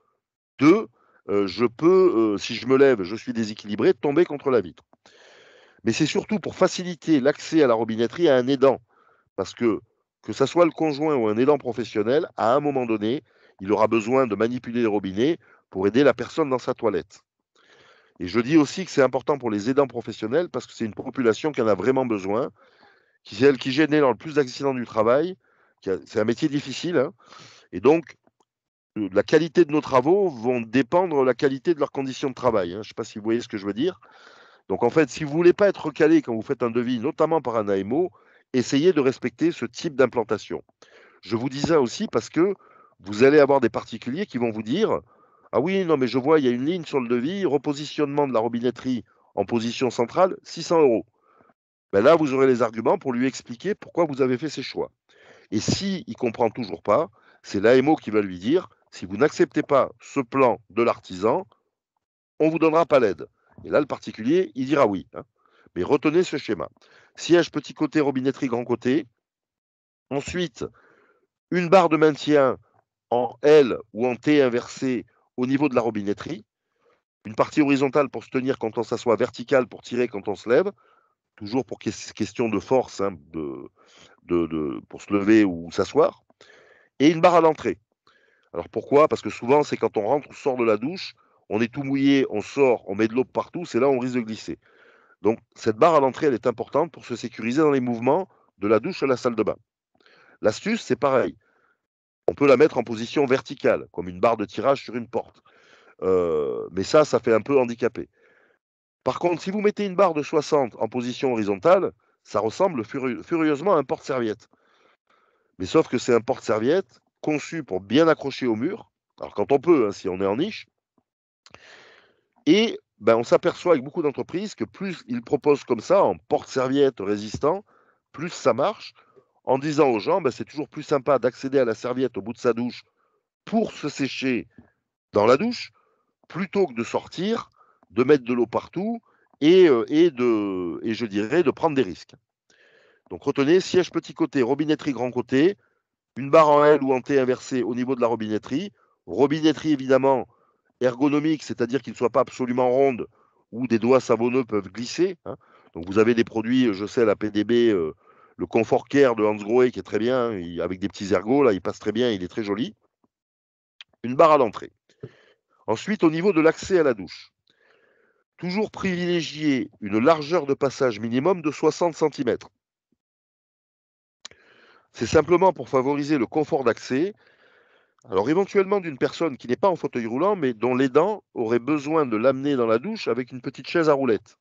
2, je peux, si je me lève, je suis déséquilibré, tomber contre la vitre. Mais c'est surtout pour faciliter l'accès à la robinetterie à un aidant. Parce que ça soit le conjoint ou un aidant professionnel, à un moment donné, il aura besoin de manipuler les robinets pour aider la personne dans sa toilette. Et je dis aussi que c'est important pour les aidants professionnels parce que c'est une population qui en a vraiment besoin, qui c'est elle qui génère le plus d'accidents du travail. C'est un métier difficile, hein, et donc la qualité de nos travaux vont dépendre de la qualité de leurs conditions de travail, hein. Je ne sais pas si vous voyez ce que je veux dire. Donc en fait, si vous ne voulez pas être recalé quand vous faites un devis, notamment par un AMO, essayez de respecter ce type d'implantation. Je vous dis ça aussi parce que vous allez avoir des particuliers qui vont vous dire « Ah oui, non mais je vois, il y a une ligne sur le devis, repositionnement de la robinetterie en position centrale, 600 €. » Ben là, vous aurez les arguments pour lui expliquer pourquoi vous avez fait ces choix. Et s'il ne comprend toujours pas, c'est l'AMO qui va lui dire « Si vous n'acceptez pas ce plan de l'artisan, on ne vous donnera pas l'aide. » Et là, le particulier, il dira oui, hein. Mais retenez ce schéma. Siège petit côté, robinetterie grand côté. Ensuite, une barre de maintien en L ou en T inversé au niveau de la robinetterie. Une partie horizontale pour se tenir quand on s'assoit, verticale pour tirer quand on se lève. Toujours pour question de force, hein, pour se lever ou s'asseoir. Et une barre à l'entrée. Alors pourquoi? Parce que souvent, c'est quand on rentre, on sort de la douche, on est tout mouillé, on sort, on met de l'eau partout, c'est là où on risque de glisser. Donc cette barre à l'entrée, elle est importante pour se sécuriser dans les mouvements de la douche à la salle de bain. L'astuce, c'est pareil. On peut la mettre en position verticale, comme une barre de tirage sur une porte. Mais ça fait un peu handicapé. Par contre, si vous mettez une barre de 60 en position horizontale, ça ressemble furieusement à un porte-serviette. Mais sauf que c'est un porte-serviette conçu pour bien accrocher au mur. Alors quand on peut, hein, si on est en niche. Et on s'aperçoit avec beaucoup d'entreprises que plus ils proposent comme ça, en porte-serviette résistant, plus ça marche, en disant aux gens, c'est toujours plus sympa d'accéder à la serviette au bout de sa douche pour se sécher dans la douche, plutôt que de sortir, de mettre de l'eau partout et je dirais de prendre des risques. Donc retenez, siège petit côté, robinetterie grand côté, une barre en L ou en T inversée au niveau de la robinetterie. Robinetterie évidemment ergonomique, c'est-à-dire qu'il ne soit pas absolument ronde où des doigts savonneux peuvent glisser. Hein. Donc vous avez des produits, je sais, la PDB, le Comfort Care de Hans Grohe qui est très bien, avec des petits ergots, là, il passe très bien, il est très joli. Une barre à l'entrée. Ensuite, au niveau de l'accès à la douche, toujours privilégier une largeur de passage minimum de 60 cm. C'est simplement pour favoriser le confort d'accès. Alors éventuellement d'une personne qui n'est pas en fauteuil roulant, mais dont les dents auraient besoin de l'amener dans la douche avec une petite chaise à roulettes.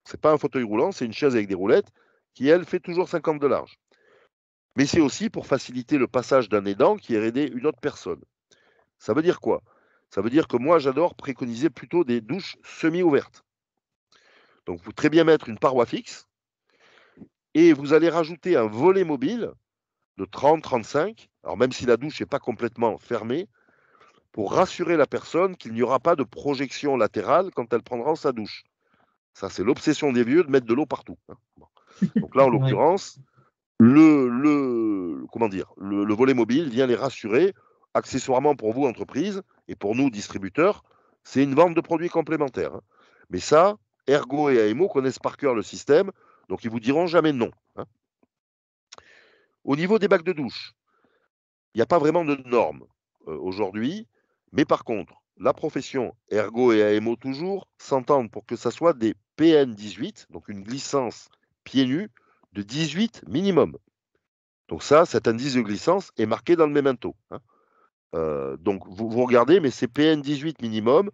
C'est pas un fauteuil roulant, c'est une chaise avec des roulettes qui, elle, fait toujours 50 de large. Mais c'est aussi pour faciliter le passage d'un aidant qui ait aidé une autre personne. Ça veut dire quoi? Ça veut dire que moi, j'adore préconiser plutôt des douches semi-ouvertes. Donc, vous pouvez très bien mettre une paroi fixe et vous allez rajouter un volet mobile de 30-35, alors même si la douche n'est pas complètement fermée, pour rassurer la personne qu'il n'y aura pas de projection latérale quand elle prendra sa douche. Ça, c'est l'obsession des vieux de mettre de l'eau partout. Donc là, en l'occurrence, le volet mobile vient les rassurer. Accessoirement pour vous, entreprise, et pour nous, distributeurs, c'est une vente de produits complémentaires. Hein. Mais ça, Ergo et AMO connaissent par cœur le système, donc ils vous diront jamais non. Hein. Au niveau des bacs de douche, il n'y a pas vraiment de normes aujourd'hui, mais par contre, la profession Ergo et AMO toujours s'entendent pour que ça soit des PN18, donc une glissance pieds nus de 18 minimum. Donc ça, cet indice de glissance est marqué dans le memento. Hein. Donc vous regardez, mais c'est PN18 minimum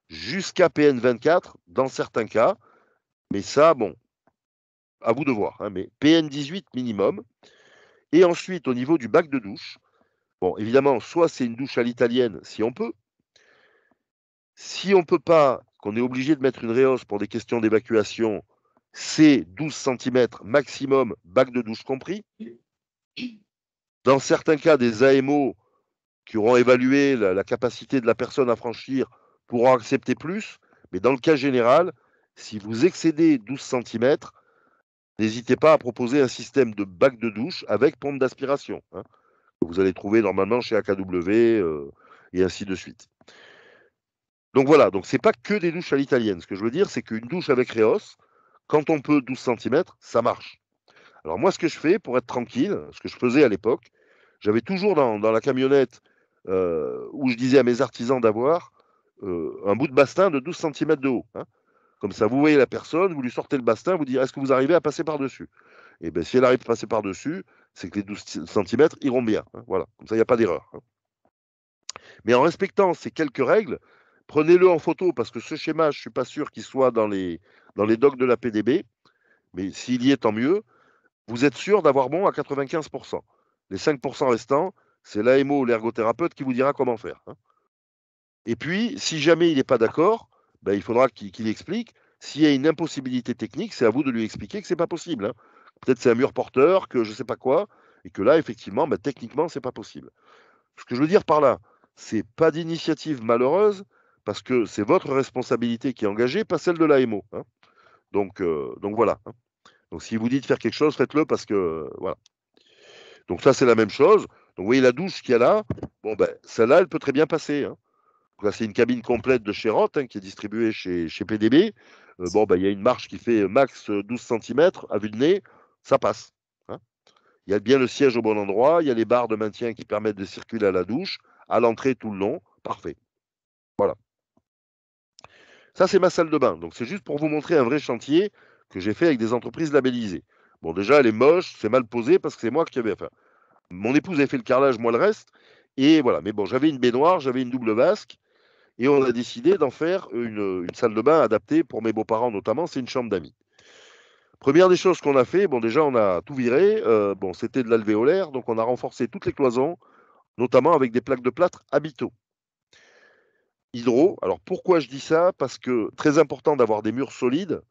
jusqu'à PN24 dans certains cas. Mais ça, bon, à vous de voir. Hein, mais PN18 minimum. Et ensuite, au niveau du bac de douche, bon, évidemment, soit c'est une douche à l'italienne, si on peut. Si on ne peut pas, qu'on est obligé de mettre une réhausse pour des questions d'évacuation, c'est 12 cm maximum, bac de douche compris. Dans certains cas, des AMO qui auront évalué la capacité de la personne à franchir pourront accepter plus. Mais dans le cas général, si vous excédez 12 cm, n'hésitez pas à proposer un système de bac de douche avec pompe d'aspiration. Hein, que vous allez trouver normalement chez AKW et ainsi de suite. Donc voilà, donc c'est pas que des douches à l'italienne. Ce que je veux dire, c'est qu'une douche avec réhausse, quand on peut 12 cm, ça marche. Alors moi, ce que je fais pour être tranquille, ce que je faisais à l'époque, j'avais toujours dans la camionnette où je disais à mes artisans d'avoir un bout de bastin de 12 cm de haut. Hein. Comme ça, vous voyez la personne, vous lui sortez le bastin, vous dites est-ce que vous arrivez à passer par-dessus? Et bien, si elle arrive à passer par-dessus, c'est que les 12 cm iront bien. Hein. Voilà, comme ça, il n'y a pas d'erreur. Hein. Mais en respectant ces quelques règles, prenez-le en photo parce que ce schéma, je ne suis pas sûr qu'il soit dans les docs de la PDB, mais s'il y est, tant mieux. Vous êtes sûr d'avoir bon à 95%. Les 5% restants, c'est l'AMO ou l'ergothérapeute qui vous dira comment faire. Hein. Et puis, si jamais il n'est pas d'accord, ben, il faudra qu'il explique. S'il y a une impossibilité technique, c'est à vous de lui expliquer que ce n'est pas possible. Hein. Peut-être c'est un mur porteur, que je ne sais pas quoi, et que là, effectivement, ben, techniquement, ce n'est pas possible. Ce que je veux dire par là, c'est pas d'initiative malheureuse, parce que c'est votre responsabilité qui est engagée, pas celle de l'AMO. Hein. Donc voilà. Hein. Donc si vous dites faire quelque chose, faites-le parce que voilà. Donc ça, c'est la même chose. Donc vous voyez la douche qu'il y a là, bon ben celle-là, elle peut très bien passer. Hein. Donc là, c'est une cabine complète de chez Roth hein, qui est distribuée chez PDB. Bon ben il y a une marche qui fait max 12 cm à vue de nez, ça passe. Hein. Il y a bien le siège au bon endroit, il y a les barres de maintien qui permettent de circuler à la douche, à l'entrée tout le long, parfait. Voilà. Ça, c'est ma salle de bain. Donc c'est juste pour vous montrer un vrai chantier que j'ai fait avec des entreprises labellisées. Bon, déjà, elle est moche, c'est mal posé parce que c'est moi qui avais. Enfin, mon épouse avait fait le carrelage, moi le reste. Et voilà. Mais bon, j'avais une baignoire, j'avais une double vasque. Et on a décidé d'en faire une salle de bain adaptée pour mes beaux-parents, notamment. C'est une chambre d'amis. Première des choses qu'on a fait, bon, déjà, on a tout viré. Bon, c'était de l'alvéolaire. Donc, on a renforcé toutes les cloisons, notamment avec des plaques de plâtre Habito. Hydro. Alors, pourquoi je dis ça? Parce que très important d'avoir des murs solides.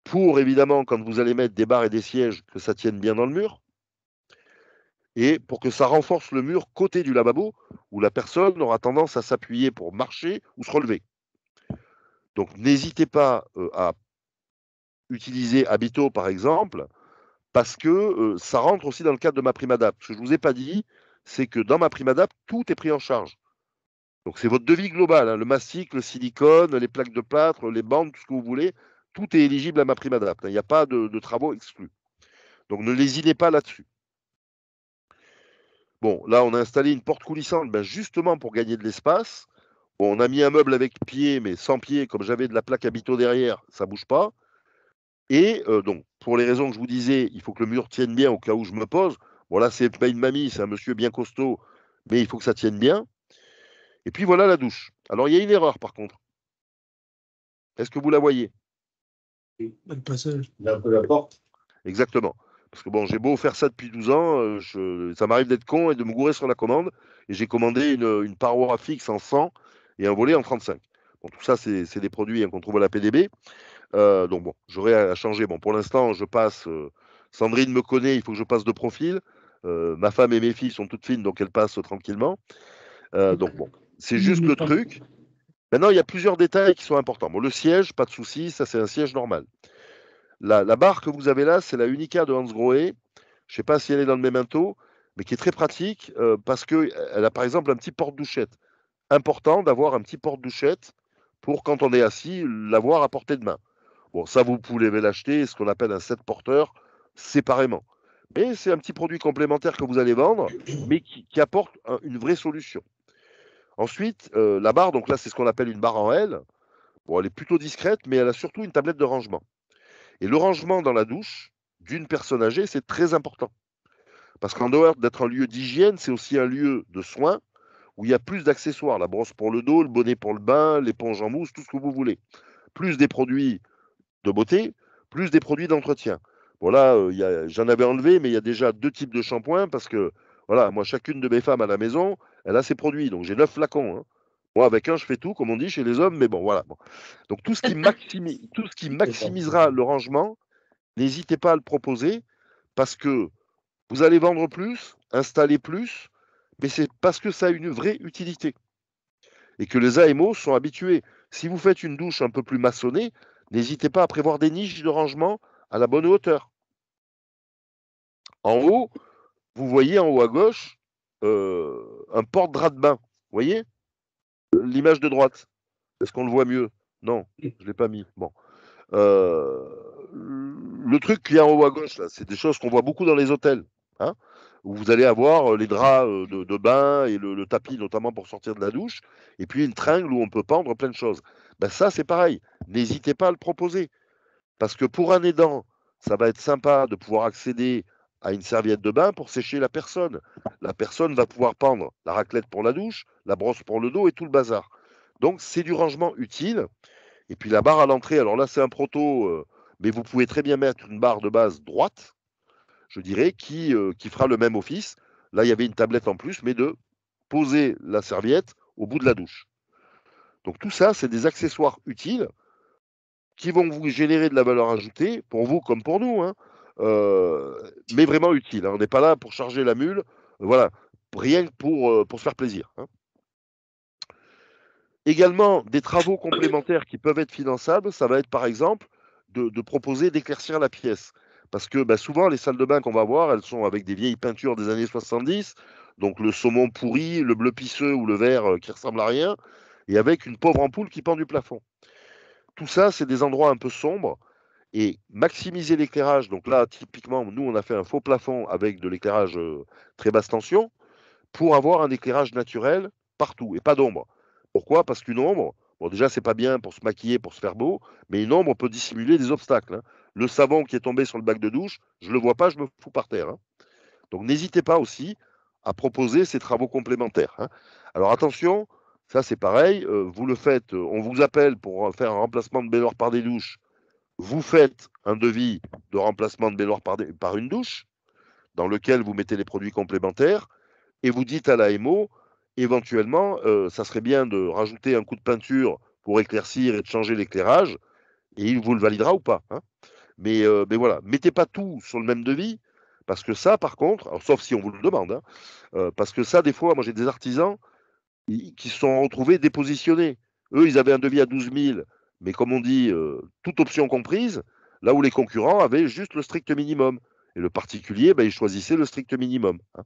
Pour évidemment, quand vous allez mettre des barres et des sièges, que ça tienne bien dans le mur. et pour que ça renforce le mur côté du lavabo, où la personne aura tendance à s'appuyer pour marcher ou se relever. Donc n'hésitez pas à utiliser Habito par exemple, parce que ça rentre aussi dans le cadre de MaPrimeAdapt. Ce que je ne vous ai pas dit, c'est que dans MaPrimeAdapt, tout est pris en charge. Donc c'est votre devis global, hein, le mastic, le silicone, les plaques de plâtre, les bandes, tout ce que vous voulez, tout est éligible à MaPrimeAdapt. Il n'y a pas de travaux exclus. Donc ne lésinez pas là-dessus. Bon, là on a installé une porte coulissante, ben, justement pour gagner de l'espace. Bon, on a mis un meuble avec pied, mais sans pied, comme j'avais de la plaque Habito derrière, ça ne bouge pas. Et donc, pour les raisons que je vous disais, il faut que le mur tienne bien au cas où je me pose. Bon, là, c'est pas une mamie, c'est un monsieur bien costaud, mais il faut que ça tienne bien. Et puis voilà la douche. Alors, il y a une erreur par contre. Est-ce que vous la voyez? Le passage. La porte. Exactement. Parce que bon, j'ai beau faire ça depuis 12 ans, ça m'arrive d'être con et de me gourer sur la commande. Et j'ai commandé une paroi fixe en 100 et un volet en 35. Bon, tout ça, c'est des produits qu'on trouve à la PDB. Donc bon, j'aurai à changer. Bon, pour l'instant, je passe. Sandrine me connaît, il faut que je passe de profil. Ma femme et mes filles sont toutes fines, donc elles passent tranquillement. Donc bon, c'est juste le truc. Maintenant, il y a plusieurs détails qui sont importants. Bon, le siège, pas de souci, ça c'est un siège normal. La barre que vous avez là, c'est la Unica de Hansgrohe. Je ne sais pas si elle est dans le Memento, mais qui est très pratique parce qu'elle a par exemple un petit porte-douchette. Important d'avoir un petit porte-douchette pour quand on est assis, l'avoir à portée de main. Bon, ça, vous pouvez l'acheter, ce qu'on appelle un set porteur, séparément. Mais c'est un petit produit complémentaire que vous allez vendre, mais qui apporte une vraie solution. Ensuite, la barre, donc là, c'est ce qu'on appelle une barre en L. Bon, elle est plutôt discrète, mais elle a surtout une tablette de rangement. Et le rangement dans la douche d'une personne âgée, c'est très important. Parce qu'en dehors d'être un lieu d'hygiène, c'est aussi un lieu de soins où il y a plus d'accessoires. La brosse pour le dos, le bonnet pour le bain, l'éponge en mousse, tout ce que vous voulez. Plus des produits de beauté, plus des produits d'entretien. Voilà, j'en avais enlevé, mais il y a déjà 2 types de shampoings parce que, voilà, moi, chacune de mes femmes à la maison, elle a ses produits. Donc, j'ai 9 flacons. Hein. Moi, avec un, je fais tout, comme on dit chez les hommes, mais bon, voilà. Bon. Donc, tout ce qui maximisera le rangement, n'hésitez pas à le proposer parce que vous allez vendre plus, installer plus, mais c'est parce que ça a une vraie utilité et que les AMO sont habitués. Si vous faites une douche un peu plus maçonnée, n'hésitez pas à prévoir des niches de rangement à la bonne hauteur. En haut, vous voyez en haut à gauche un porte-drap de bain. Vous voyez l'image de droite? Est-ce qu'on le voit mieux? Non, je ne l'ai pas mis. Bon. Le truc qu'il y a en haut à gauche, c'est des choses qu'on voit beaucoup dans les hôtels. Hein, où vous allez avoir les draps de bain et le tapis, notamment pour sortir de la douche, et puis une tringle où on peut pendre plein de choses. Ben ça, c'est pareil. N'hésitez pas à le proposer. Parce que pour un aidant, ça va être sympa de pouvoir accéder à une serviette de bain pour sécher la personne. La personne va pouvoir pendre la raclette pour la douche, la brosse pour le dos et tout le bazar. Donc, c'est du rangement utile. Et puis la barre à l'entrée, alors là, c'est un proto, mais vous pouvez très bien mettre une barre de base droite, je dirais, qui fera le même office. Là, il y avait une tablette en plus, mais de poser la serviette au bout de la douche. Donc tout ça, c'est des accessoires utiles qui vont vous générer de la valeur ajoutée, pour vous comme pour nous, hein, mais vraiment utiles. Hein. On n'est pas là pour charger la mule, voilà, rien que pour se faire plaisir. Hein. Également, des travaux complémentaires qui peuvent être finançables, ça va être par exemple de proposer d'éclaircir la pièce. Parce que bah, souvent, les salles de bain qu'on va voir, elles sont avec des vieilles peintures des années 70, donc le saumon pourri, le bleu pisseux ou le vert qui ressemble à rien, et avec une pauvre ampoule qui pend du plafond. Tout ça, c'est des endroits un peu sombres, et maximiser l'éclairage. Donc là, typiquement, nous, on a fait un faux plafond avec de l'éclairage très basse tension pour avoir un éclairage naturel partout et pas d'ombre. Pourquoi? Parce qu'une ombre, bon déjà c'est pas bien pour se maquiller, pour se faire beau, mais une ombre peut dissimuler des obstacles. Hein. Le savon qui est tombé sur le bac de douche, je le vois pas, je me fous par terre. Hein. Donc n'hésitez pas aussi à proposer ces travaux complémentaires. Hein. Alors attention, ça c'est pareil, vous le faites, on vous appelle pour faire un remplacement de baignoire par des douches, vous faites un devis de remplacement de baignoire par une douche, dans lequel vous mettez les produits complémentaires, et vous dites à l'AMO, éventuellement, ça serait bien de rajouter un coup de peinture pour éclaircir et de changer l'éclairage, et il vous le validera ou pas. Hein. Mais voilà, mettez pas tout sur le même devis, Parce que ça, par contre, alors, sauf si on vous le demande, hein, parce que ça, des fois, moi j'ai des artisans qui se sont retrouvés dépositionnés. Eux, ils avaient un devis à 12 000, mais comme on dit, toute option comprise, là où les concurrents avaient juste le strict minimum. Et le particulier, il choisissait le strict minimum. Hein.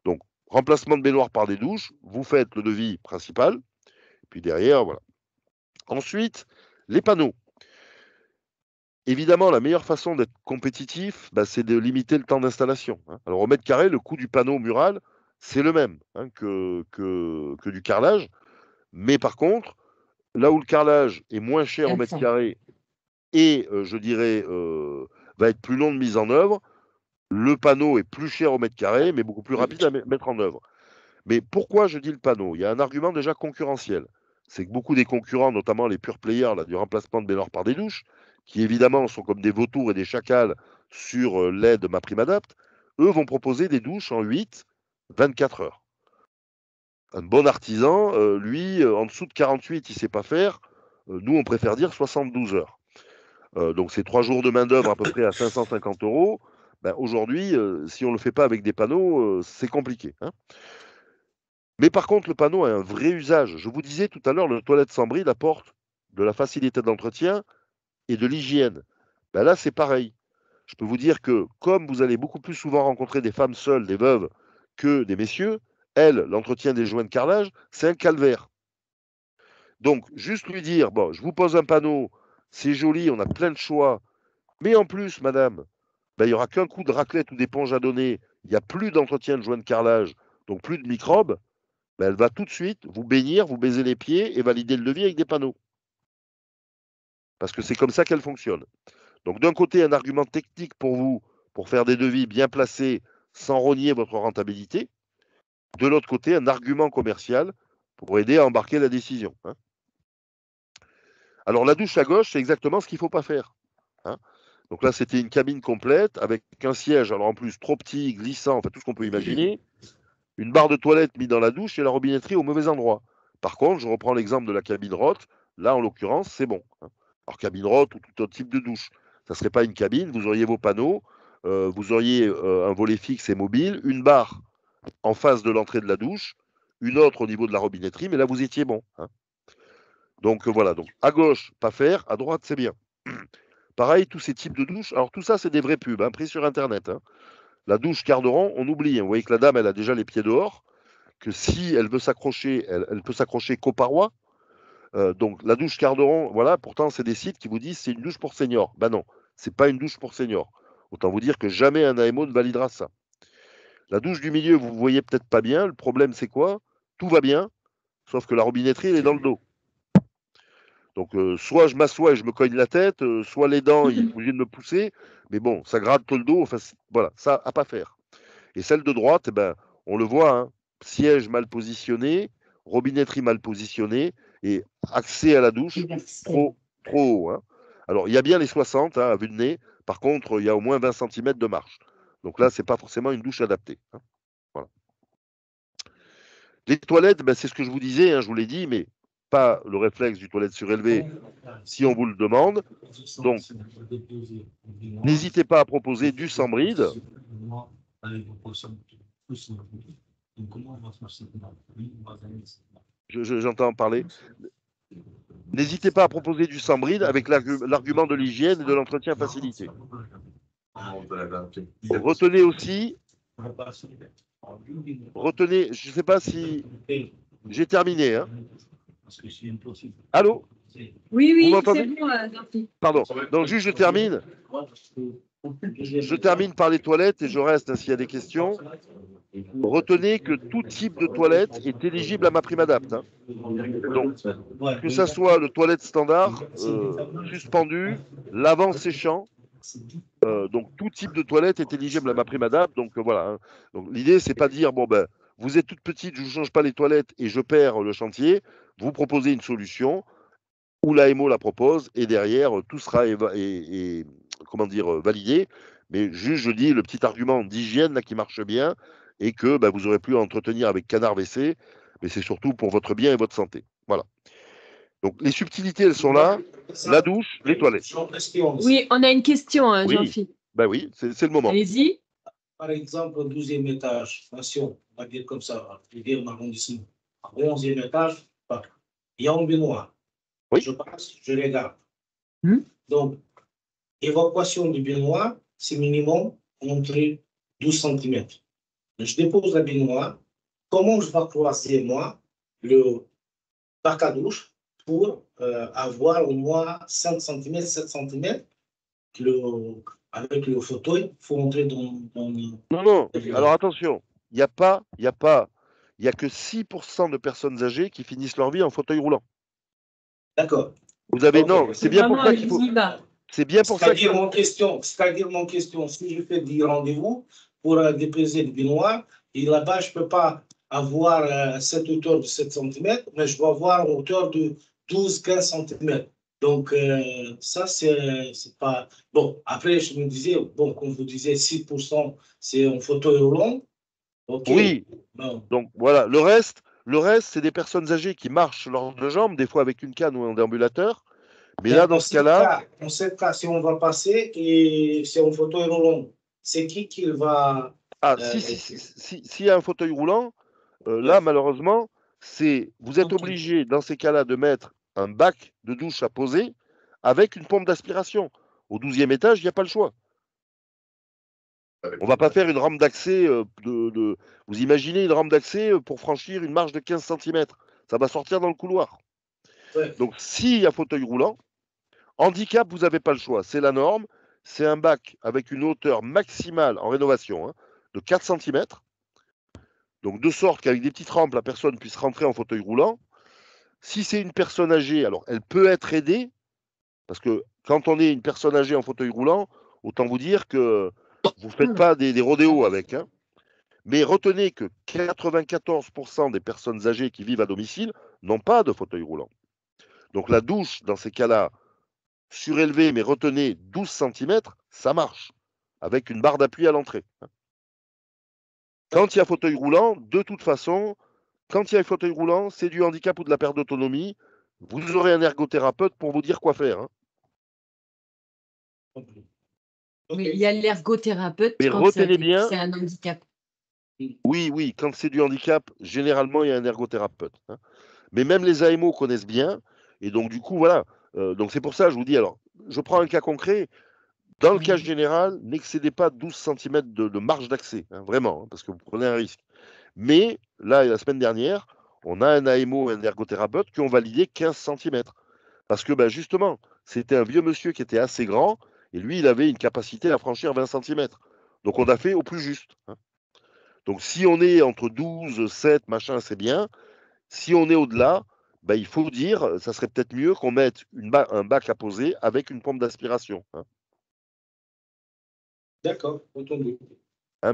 Donc, remplacement de baignoire par des douches, vous faites le devis principal, et puis derrière, voilà. Ensuite, les panneaux. Évidemment, la meilleure façon d'être compétitif, c'est de limiter le temps d'installation. Hein. Alors, au mètre carré, le coût du panneau mural, c'est le même que du carrelage. Mais par contre, là où le carrelage est moins cher au mètre carré et, je dirais, va être plus long de mise en œuvre, le panneau est plus cher au mètre carré, mais beaucoup plus rapide à mettre en œuvre. Mais pourquoi je dis le panneau? Il y a un argument déjà concurrentiel. C'est que beaucoup des concurrents, notamment les pure players du remplacement de baignoires par des douches, qui évidemment sont comme des vautours et des chacals sur l'aide MaPrimeAdapt, eux vont proposer des douches en 8, 24 heures. Un bon artisan, lui, en dessous de 48, il ne sait pas faire. Nous, on préfère dire 72 heures. Donc, c'est 3 jours de main-d'œuvre à peu près à 550 €. Aujourd'hui, si on ne le fait pas avec des panneaux, c'est compliqué. Hein. Mais par contre, le panneau a un vrai usage. Je vous disais tout à l'heure, le toilette sans bride apporte de la facilité d'entretien et de l'hygiène. Là, c'est pareil. Je peux vous dire que comme vous allez beaucoup plus souvent rencontrer des femmes seules, des veuves, que des messieurs, l'entretien des joints de carrelage, c'est un calvaire. Donc, juste lui dire, bon, je vous pose un panneau, c'est joli, on a plein de choix, mais en plus, madame, il n'y aura qu'un coup de raclette ou d'éponge à donner, il n'y a plus d'entretien de joints de carrelage, donc plus de microbes, elle va tout de suite vous bénir, vous baiser les pieds et valider le devis avec des panneaux. Parce que c'est comme ça qu'elle fonctionne. Donc d'un côté, un argument technique pour vous, pour faire des devis bien placés sans rogner votre rentabilité. De l'autre côté, un argument commercial pour aider à embarquer la décision. Hein. Alors la douche à gauche, c'est exactement ce qu'il ne faut pas faire. Hein. Donc là, c'était une cabine complète avec un siège, alors en plus trop petit, glissant, enfin tout ce qu'on peut imaginer. Une barre de toilette mise dans la douche et la robinetterie au mauvais endroit. Par contre, je reprends l'exemple de la cabine Roth. Là, en l'occurrence, c'est bon. Alors, cabine Roth ou tout autre type de douche. Ça ne serait pas une cabine, vous auriez vos panneaux, vous auriez un volet fixe et mobile, une barre en face de l'entrée de la douche, une autre au niveau de la robinetterie, mais là, vous étiez bon. Hein. Donc, voilà. Donc, à gauche, pas faire, à droite, c'est bien. Pareil, tous ces types de douches. Alors, tout ça, c'est des vrais pubs, pris sur Internet. Hein. La douche quart de rond, on oublie. Hein. Vous voyez que la dame, elle a déjà les pieds dehors, que si elle veut s'accrocher, elle peut s'accrocher qu'aux parois. Donc, la douche quart de rond, voilà, pourtant, c'est des sites qui vous disent c'est une douche pour seniors. Non, c'est pas une douche pour seniors. Autant vous dire que jamais un AMO ne validera ça. La douche du milieu, vous ne voyez peut-être pas bien. Le problème, c'est quoi? Tout va bien, sauf que la robinetterie, elle est dans le dos. Donc, soit je m'assois et je me cogne la tête, soit les dents, ils sont obligés de me pousser. Mais bon, ça gratte tout le dos. Enfin, voilà, ça à pas faire. Et celle de droite, on le voit, hein, siège mal positionné, robinetterie mal positionnée et accès à la douche trop haut. Hein. Alors, il y a bien les 60 à vue de nez. Par contre, il y a au moins 20 cm de marche. Donc là, ce n'est pas forcément une douche adaptée. Hein. Voilà. Les toilettes, c'est ce que je vous disais, hein, je vous l'ai dit, mais pas le réflexe du toilette surélevé si on vous le demande. Donc, n'hésitez pas à proposer du sans bride. J'entends parler. N'hésitez pas à proposer du sans bride avec l'argument de l'hygiène et de l'entretien facilité. Retenez aussi, je ne sais pas si j'ai terminé. Hein. Allô? Oui, c'est bon, Jean-Philippe. Pardon. Donc, juste, je termine. Je termine par les toilettes et je reste s'il y a des questions. Retenez que tout type de toilette est éligible à MaPrimeAdapt. Hein. Donc, que ce soit le toilette standard, suspendu, lavant séchant, donc tout type de toilette est éligible à MaPrimeAdapt. Donc voilà. Hein. Donc l'idée, c'est pas de dire vous êtes toute petite, je ne change pas les toilettes et je perds le chantier. Vous proposez une solution où l'AMO la propose et derrière tout sera validé. Mais juste, je dis le petit argument d'hygiène là qui marche bien et que vous aurez pu entretenir avec Canard WC, mais c'est surtout pour votre bien et votre santé. Voilà. Donc les subtilités, elles sont là. La douche, les toilettes. Oui, on a une question, Jean-Philippe. Oui, c'est le moment. Allez-y. par exemple, au 12e étage, on va dire comme ça, je vais dire un arrondissement, au 11e étage, il y a un baignoire. Oui. Je passe, je regarde. Hmm. Donc, évacuation du baignoire, c'est minimum entre 12 cm. Je dépose la baignoire. Comment je vais croiser, moi, le bac à douche pour avoir au moins 5 cm, 7 cm avec le fauteuil, il faut entrer dans Non. Alors attention, il n'y a que 6% de personnes âgées qui finissent leur vie en fauteuil roulant. D'accord. Vous avez, Okay. non, c'est bien pour ça qu'il faut. C'est bien pour ça. C'est-à-dire mon question, si je fais des rendez-vous pour déposer le baignoire, et là-bas, je ne peux pas avoir cette hauteur de 7 cm, mais je dois avoir une hauteur de 12-15 cm. Donc, ça, c'est pas... Bon, après, je me disais, bon, comme vous disiez, 6%, c'est un fauteuil roulant. OK. Oui. Bon. Donc, voilà. Le reste, c'est des personnes âgées qui marchent sur leurs deux jambes, des fois avec une canne ou un déambulateur. Mais là, dans ce cas-là... Dans ce cas, si on va passer et c'est un fauteuil roulant, c'est qui va... Ah, s'il y a un fauteuil roulant, là, malheureusement, vous êtes obligé, dans ces cas-là, de mettre un bac de douche à poser avec une pompe d'aspiration. Au 12e étage, il n'y a pas le choix. On ne va pas faire une rampe d'accès Vous imaginez une rampe d'accès pour franchir une marche de 15 cm. Ça va sortir dans le couloir. Ouais. Donc, s'il y a fauteuil roulant, handicap, vous n'avez pas le choix. C'est la norme. C'est un bac avec une hauteur maximale en rénovation de 4 cm. Donc, de sorte qu'avec des petites rampes, la personne puisse rentrer en fauteuil roulant. Si c'est une personne âgée, alors elle peut être aidée, parce que quand on est une personne âgée en fauteuil roulant, autant vous dire que vous ne faites pas des rodéos avec. Mais retenez que 94% des personnes âgées qui vivent à domicile n'ont pas de fauteuil roulant. Donc la douche, dans ces cas-là, surélevée, mais retenez 12 cm, ça marche, avec une barre d'appui à l'entrée. Quand il y a fauteuil roulant, de toute façon, quand il y a un fauteuil roulant, c'est du handicap ou de la perte d'autonomie. Vous aurez un ergothérapeute pour vous dire quoi faire. Mais il y a l'ergothérapeute quand retenez bien, c'est un handicap. Oui, quand c'est du handicap, généralement, il y a un ergothérapeute. Mais même les AMO connaissent bien. Et donc, du coup, voilà. Donc, c'est pour ça, je vous dis, alors, je prends un cas concret. Dans le cas général, n'excédez pas 12 cm de marge d'accès, vraiment, parce que vous prenez un risque. Mais là, la semaine dernière, on a un AMO, un ergothérapeute qui ont validé 15 cm. Parce que justement, c'était un vieux monsieur qui était assez grand, et lui, il avait une capacité à franchir 20 cm. Donc, on a fait au plus juste. Donc, si on est entre 12, 7, machin, c'est bien. Si on est au-delà, il faut dire, ça serait peut-être mieux qu'on mette un bac à poser avec une pompe d'aspiration. D'accord, entendu.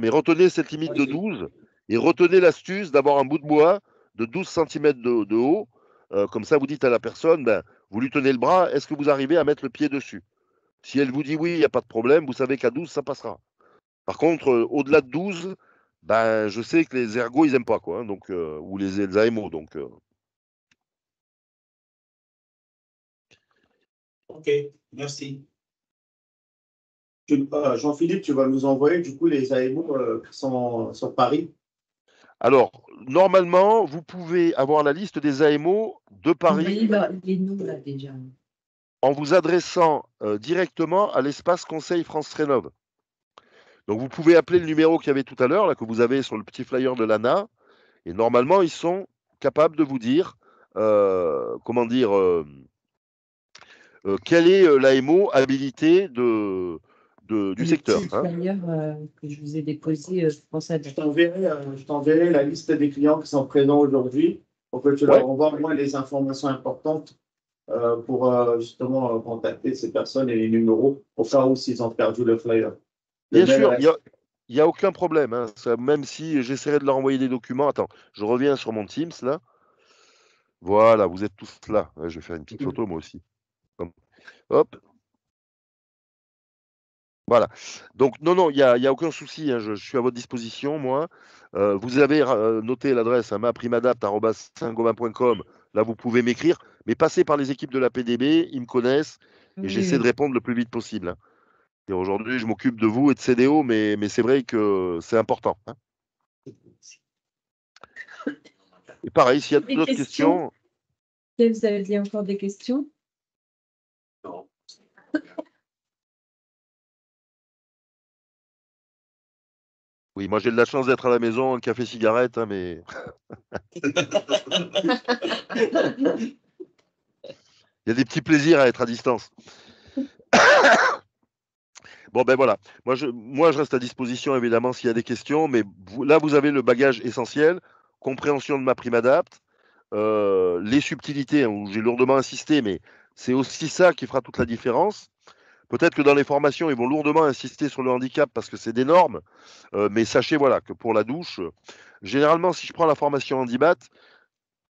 Mais retenez cette limite de 12 et retenez l'astuce d'avoir un bout de bois de 12 cm de haut. Comme ça, vous dites à la personne, vous lui tenez le bras, est-ce que vous arrivez à mettre le pied dessus? Si elle vous dit oui, il n'y a pas de problème, vous savez qu'à 12, ça passera. Par contre, au-delà de 12, je sais que les ergots, ils n'aiment pas, quoi, donc, ou les AMO. Donc, Ok, merci. Jean-Philippe, tu vas nous envoyer du coup les AMO qui sont sur Paris. Alors, normalement, vous pouvez avoir la liste des AMO de Paris Les noms, là, déjà. en vous adressant directement à l'espace Conseil France Rénov'. Donc, vous pouvez appeler le numéro qu'il y avait tout à l'heure, là, que vous avez sur le petit flyer de l'ANA, et normalement, ils sont capables de vous dire, quelle est l'AMO habilité du secteur. Le flyer que je vous ai déposé, je pense à... Je t'enverrai la liste des clients qui sont présents aujourd'hui pour que tu leur envoies au moins les informations importantes pour justement contacter ces personnes et les numéros au cas où s'ils ont perdu le flyer. Bien sûr, il n'y a aucun problème. Même si j'essaierai de leur envoyer des documents. Attends, je reviens sur mon Teams là. Voilà, vous êtes tous là. Je vais faire une petite photo moi aussi. Hop. Voilà. Donc, non, il n'y a aucun souci. Je suis à votre disposition, moi. Vous avez noté l'adresse maprimadapte@saint-gobain.com. Là, vous pouvez m'écrire. Mais passez par les équipes de la PDB. Ils me connaissent. Et j'essaie de répondre le plus vite possible. Et aujourd'hui, je m'occupe de vous et de CDO, mais c'est vrai que c'est important. Hein. Et pareil, s'il y a d'autres questions. Vous avez encore des questions? Non. Oui, moi j'ai de la chance d'être à la maison, un café cigarette, hein, mais. Il y a des petits plaisirs à être à distance. Bon, ben voilà. Moi, je reste à disposition, évidemment, s'il y a des questions, mais là, vous avez le bagage essentiel, compréhension de ma prime adapt, les subtilités, hein, où j'ai lourdement insisté, mais c'est aussi ça qui fera toute la différence. Peut-être que dans les formations, ils vont lourdement insister sur le handicap parce que c'est des normes, mais sachez voilà, que pour la douche, généralement, si je prends la formation Handibat,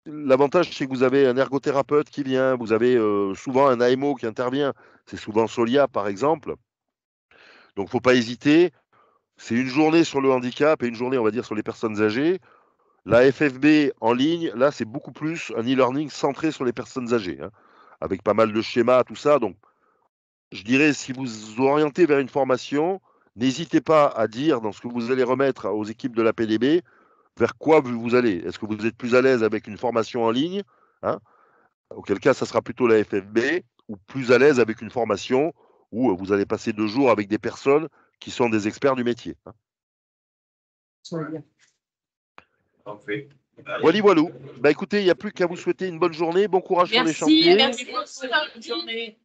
l'avantage, c'est que vous avez un ergothérapeute qui vient, vous avez souvent un AMO qui intervient, c'est souvent Solia, par exemple. Donc, il ne faut pas hésiter. C'est une journée sur le handicap et une journée, on va dire, sur les personnes âgées. La FFB en ligne, là, c'est beaucoup plus un e-learning centré sur les personnes âgées, hein, avec pas mal de schémas, tout ça. Donc, je dirais, si vous vous orientez vers une formation, n'hésitez pas à dire dans ce que vous allez remettre aux équipes de la PDB, vers quoi vous allez. Est-ce que vous êtes plus à l'aise avec une formation en ligne, hein, auquel cas, ça sera plutôt la FFB, ou plus à l'aise avec une formation où vous allez passer 2 jours avec des personnes qui sont des experts du métier. Hein. Parfait. Voilà, voilou. Bah écoutez, il n'y a plus qu'à vous souhaiter une bonne journée, bon courage sur les chantiers. Merci, bonne journée.